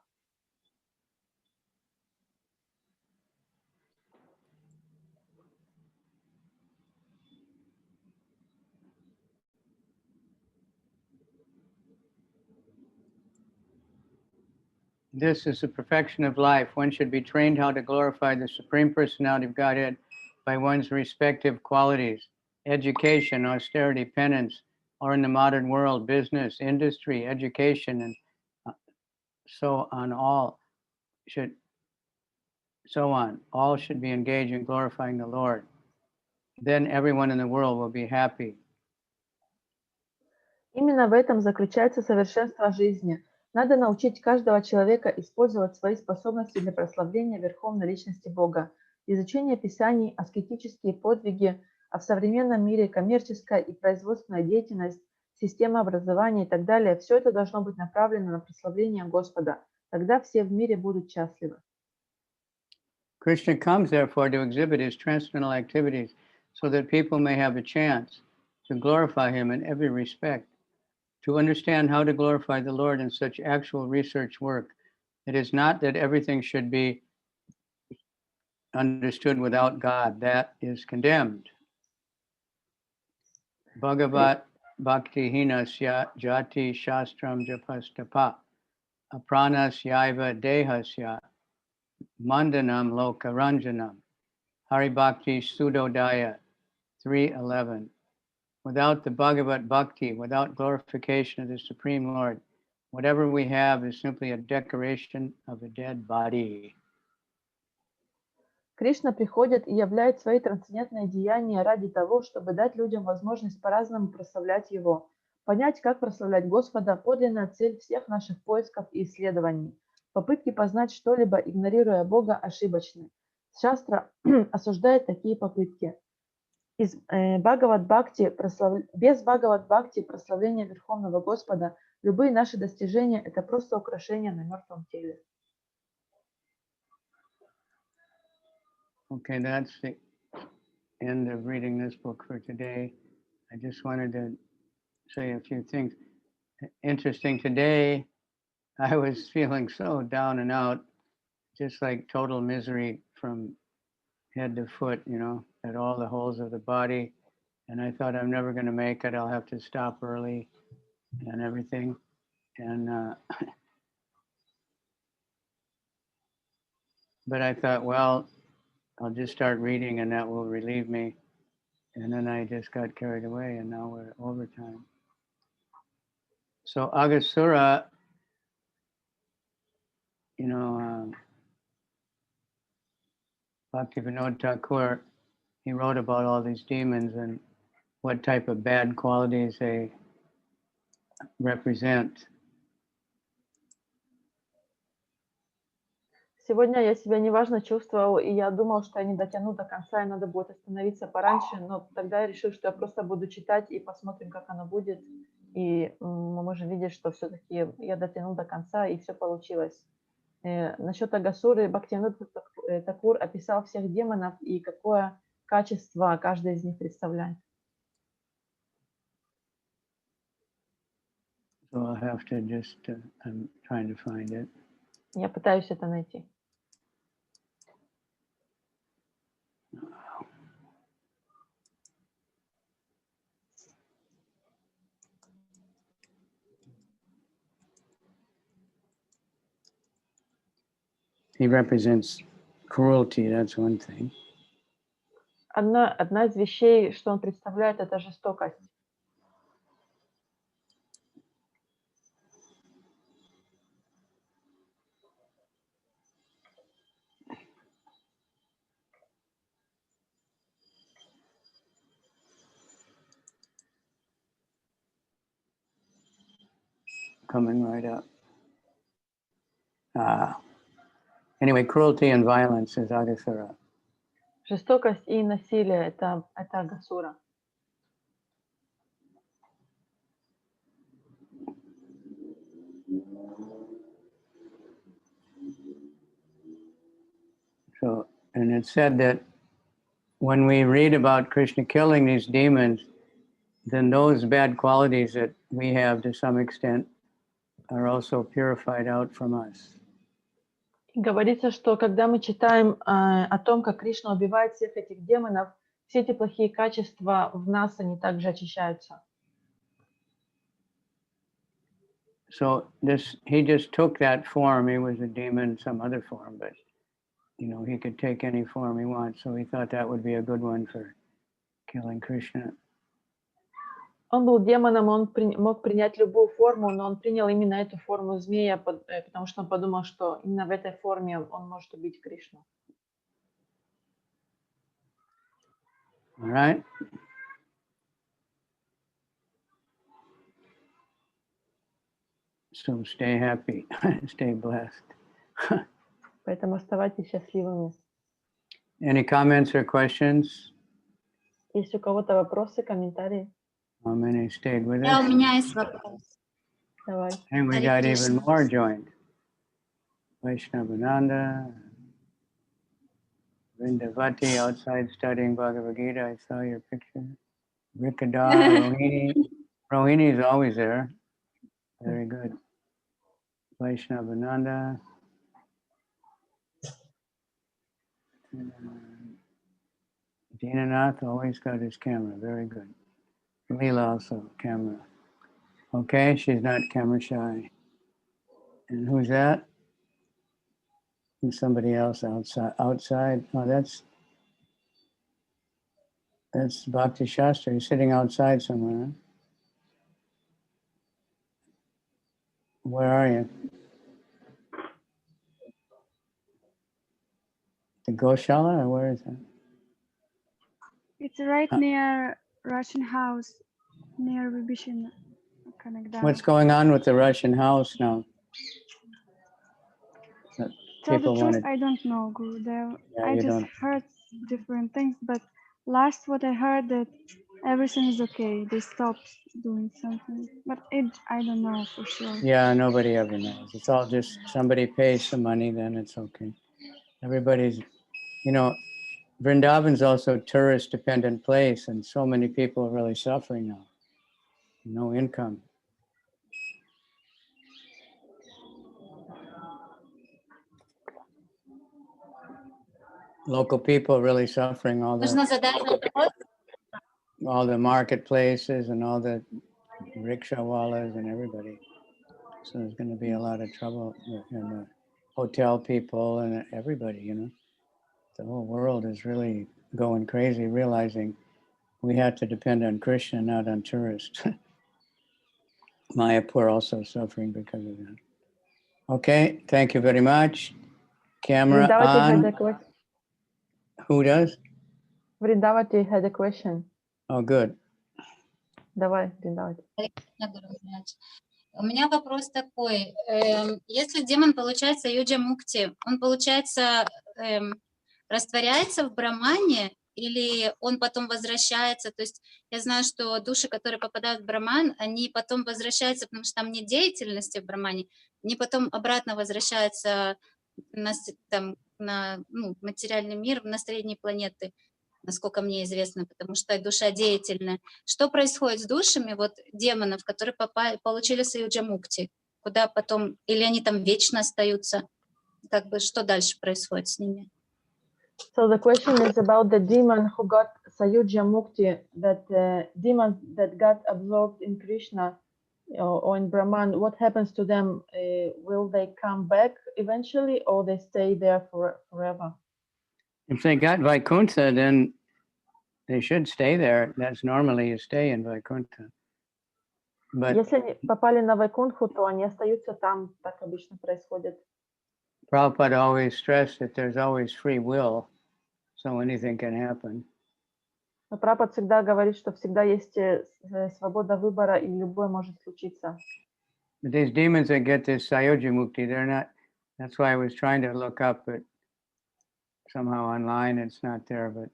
This is the perfection of life. One should be trained how to glorify the Supreme Personality of Godhead by one's respective qualities. Education, austerity, penance, or in the modern world, business, industry, education, and so on, all should be engaged in glorifying the Lord. Then everyone in the world will be happy. Именно в этом заключается совершенство жизни. Надо научить каждого человека использовать свои способности для прославления Верховной Личности Бога. Изучение Писаний, аскетические подвиги, а в современном мире коммерческая и производственная деятельность, система образования и так далее, все это должно быть направлено на прославление Господа. Тогда все в мире будут счастливы. Krishna comes, therefore, to exhibit his transcendental activities so that people may have a chance to glorify him in every respect. To understand how to glorify the Lord in such actual research work, it is not that everything should be understood without God. That is condemned. Bhagavat bhakti hinasya jati shastram japastapa apranas yaiva dehasya mandanam lokaranjanam Hari Bhakti Sudodaya 3:11. Without the Bhagavat Bhakti, without glorification of the Supreme Lord, whatever we have is simply a decoration of a dead body. Кришна приходит и являет свои трансцендентные деяния ради того, чтобы дать людям возможность по-разному прославлять Его. Понять, как прославлять Господа, подлинная цель всех наших поисков и исследований. Попытки познать что-либо, игнорируя Бога, ошибочны. Шастра осуждает такие попытки. Без Бхагават-бхакти прославления Верховного Господа любые наши достижения – это просто украшения на мертвом теле. Okay, that's end of reading this book for today. I just wanted to say a few things. Interesting, today I was feeling so down and out, just like total misery from head to foot, you know, at all the holes of the body. And I thought, I'm never going to make it. I'll have to stop early and everything. And but I thought, well, I'll just start reading and that will relieve me. And then I just got carried away, and now we're overtime. So Agasura, you know, Bhaktivinoda Thakur, he wrote about all these demons and what type of bad qualities they represent. Сегодня я себя неважно чувствовал, и я думал, что я не дотяну до конца, и надо будет остановиться пораньше, но тогда я решил, что я просто буду читать и посмотрим, как оно будет. И мы можем видеть, что все-таки я дотянул до конца, и все получилось. Насчет Агасуры, Бхактивинод Такур описал всех демонов и какое качество каждый из них представляет. So I'll have to just, I'm trying to find it. Я пытаюсь это найти. He represents cruelty, that's one thing. Одна из вещей, что он представляет, это жестокость. Coming right up. Anyway, cruelty and violence is Agasura. Жестокость и насилие это Агасура. So, and it's said that when we read about Krishna killing these demons, then those bad qualities that we have to some extent are also purified out from us. Говорится, что когда мы читаем о том, как Кришна убивает всех этих демонов, все эти плохие качества в нас, они также очищаются. So he just took that form. He was a demon, some other form, but you know, he could take any form he wants. So he thought that would be a good one for killing Krishna. Он был демоном, он мог принять любую форму, но он принял именно эту форму змея, потому что он подумал, что именно в этой форме он может убить Кришну. All right. So stay happy, stay blessed. Поэтому оставайтесь счастливыми. Any comments or questions? Есть у кого-то вопросы, комментарии? How many stayed with Да, у us? меня есть вопрос. Давай. And we Hare got Krishna. even more joined. Vaishnavananda, Vrindavati outside studying Bhagavad Gita. I saw your picture. Rikada, Rohini. Rohini is always there. Very good. Vaishnavananda. Dinanath always got his camera. Very good. Leela also camera. Okay, she's not camera shy. And who's that? And somebody else outside. Oh, that's Bhakti Shastra. He's sitting outside somewhere. Huh? Where are you? The Goshala, or where is that? It's right near Russian house, near Vibhishin. What's going on with the Russian house now? That Tell the people truth, wanted. I don't know, Gurudev. Yeah, I you just don't. heard different things, but last what I heard that everything is okay. They stopped doing something, but I don't know for sure. Yeah, nobody ever knows. It's all just somebody pays some money, then it's okay. Everybody's, you know, Vrindavan's also a tourist-dependent place, and so many people are really suffering now. No income. Local people are really suffering. All the marketplaces and all the rickshaw-wallahs and everybody. So there's going to be a lot of trouble in the hotel people and everybody, you know. The whole world is really going crazy, realizing we have to depend on Krishna, not on tourists. Mayapur also suffering because of that. Okay, thank you very much. Camera Vrindavati had a on. question. Who does? Vrindavati had a question. Oh, good. Давай, Vrindavati. У меня вопрос такой. Если демон получает саюджа мукти, он, получается, растворяется в брамане или он потом возвращается? То есть я знаю, что души, которые попадают в браман, они потом возвращаются, потому что там нет деятельности в брамане, они потом обратно возвращаются на материальный мир, на средние планеты, насколько мне известно, потому что душа деятельная. Что происходит с душами вот демонов, которые получили саюджа мукти? Куда потом, или они там вечно остаются? Как бы что дальше происходит с ними? So the question is about the demon who got Sayuja Mukti, that demons that got absorbed in Krishna or in Brahman, what happens to them? Will they come back eventually or they stay there forever? If they got Vaikuntha, then they should stay there. That's normally you stay in Vaikuntha. But Если они попали на Вайкунтху, то они остаются там, так обычно происходит. Prabhupada always stressed that there's always free will, so anything can happen. Но Прабхупада всегда говорит, что всегда есть свобода выбора и любое может случиться. But these demons that get this Sayuja Mukti, they're not, that's why I was trying to look up it somehow online, it's not there, but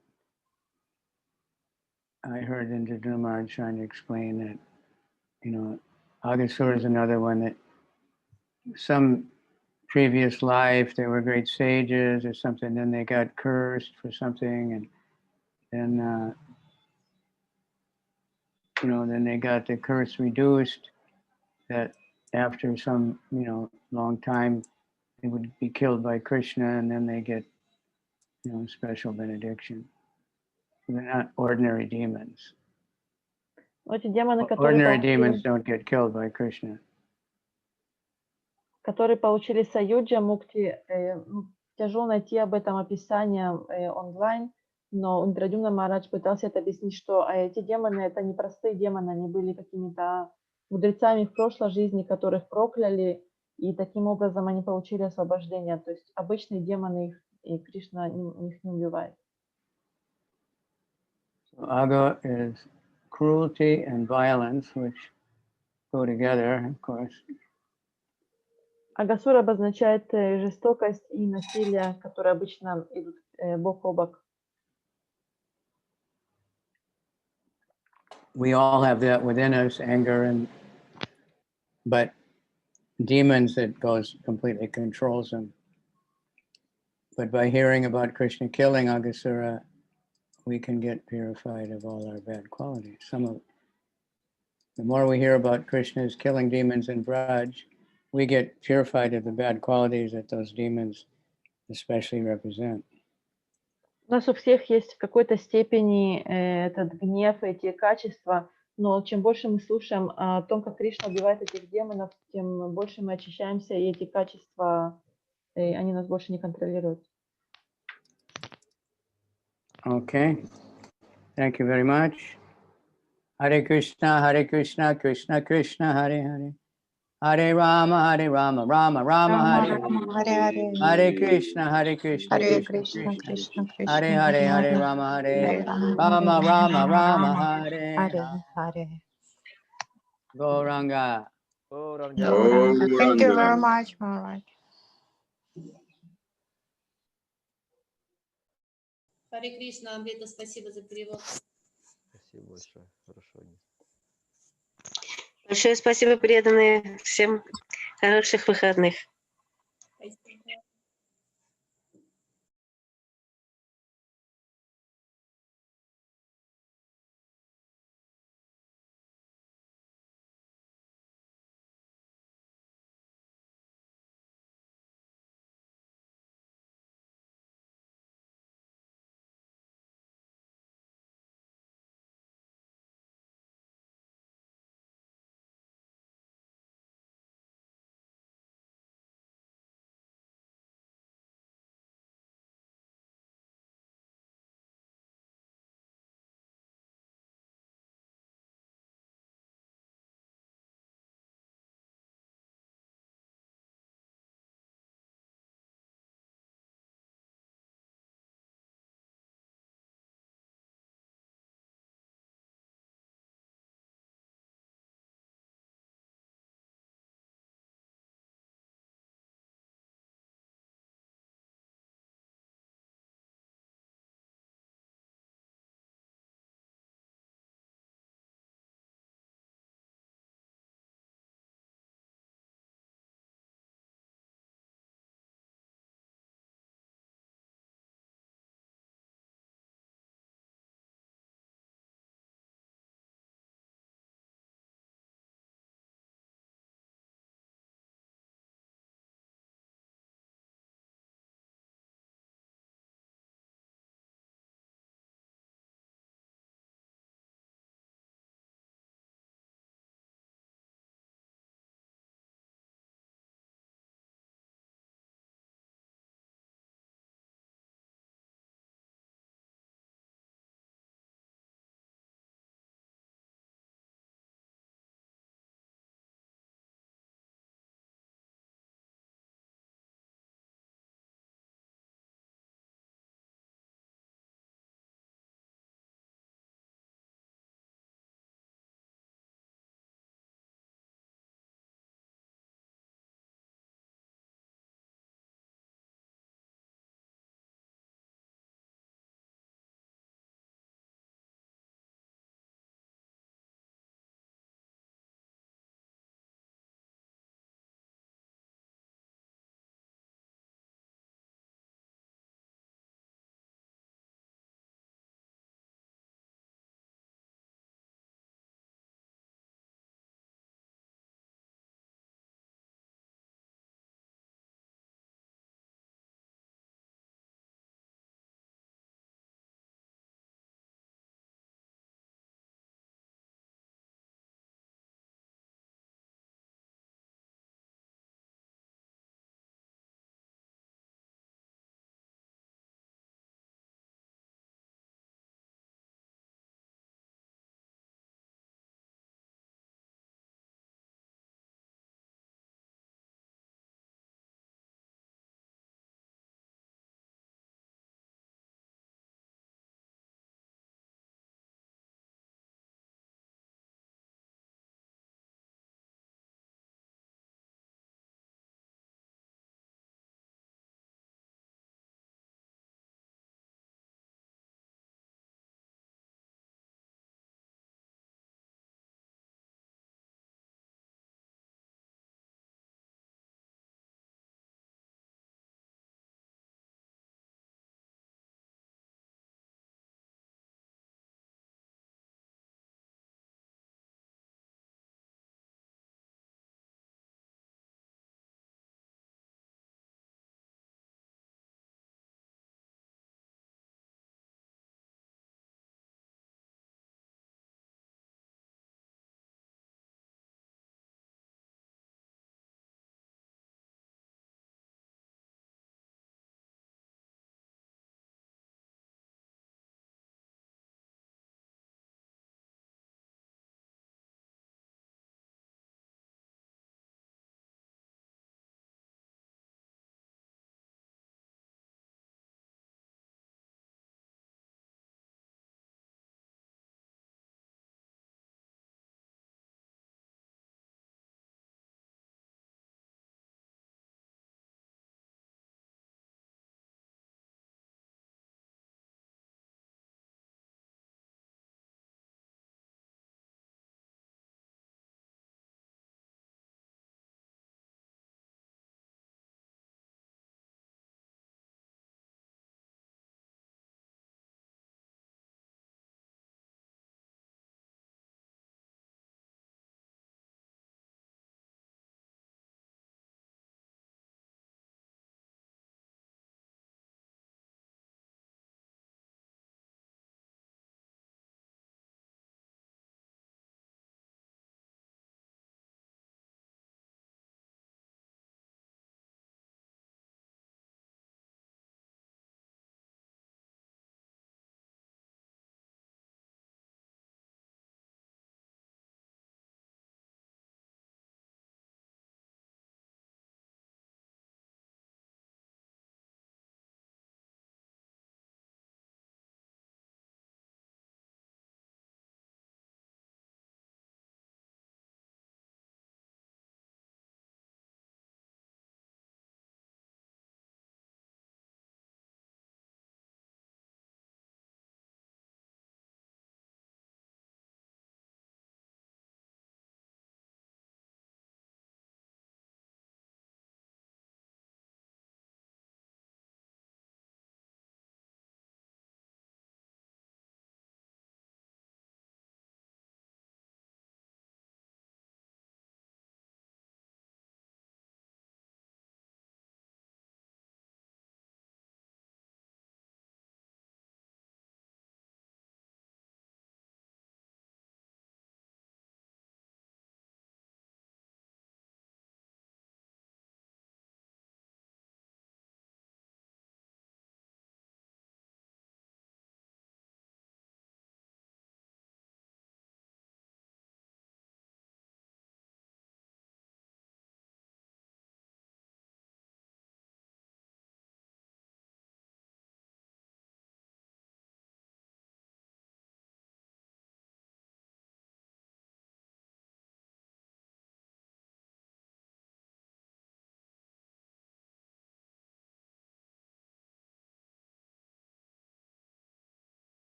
I heard Indra Maharaj trying to explain that, you know, Agasura is another one that some previous life, they were great sages or something, then they got cursed for something, and then, you know, then they got the curse reduced, that after some, you know, long time, they would be killed by Krishna, and then they get, you know, special benediction. They're not ordinary demons. Эти демоны, Ordinary demons don't get killed by Krishna. которые получили Саюджа Мукти, тяжело найти об этом описание онлайн, но Индрадюмна Махарадж пытался это объяснить, что эти демоны это не простые демоны, они были какими-то мудрецами в прошлой жизни, которых прокляли, и таким образом они получили освобождение. То есть обычные демоны их, и Кришна их не убивает. So aga is cruelty and violence, which go together, of course. Агасура обозначает жестокость и насилие, которые обычно идут бок о бок. We all have that within us, anger, but demons, it goes completely controls them. But by hearing about Krishna killing Agasura, we can get purified of all our bad qualities. The more we hear about Krishna's killing demons in Braj, we get purified of the bad qualities that those demons especially represent. У нас у всех есть в какой-то степени этот гнев, эти качества, но чем больше мы слушаем о том, как Кришна убивает этих демонов, тем больше мы очищаемся, и эти качества, они нас больше не контролируют. Okay, thank you very much. Hare Krishna, Krishna Krishna, Hare Hare. Hare Rama, Rama Rama, Hare Hare. Hare Krishna, Krishna Krishna. Hare Hare, Hare Rama, Rama Rama, Hare Hare. Gauranga. Thank you very much, Maharaj. Харе Кришна, Амрита, спасибо за перевод. Спасибо большое. Хорошо. Большое спасибо, преданные. Всем хороших выходных.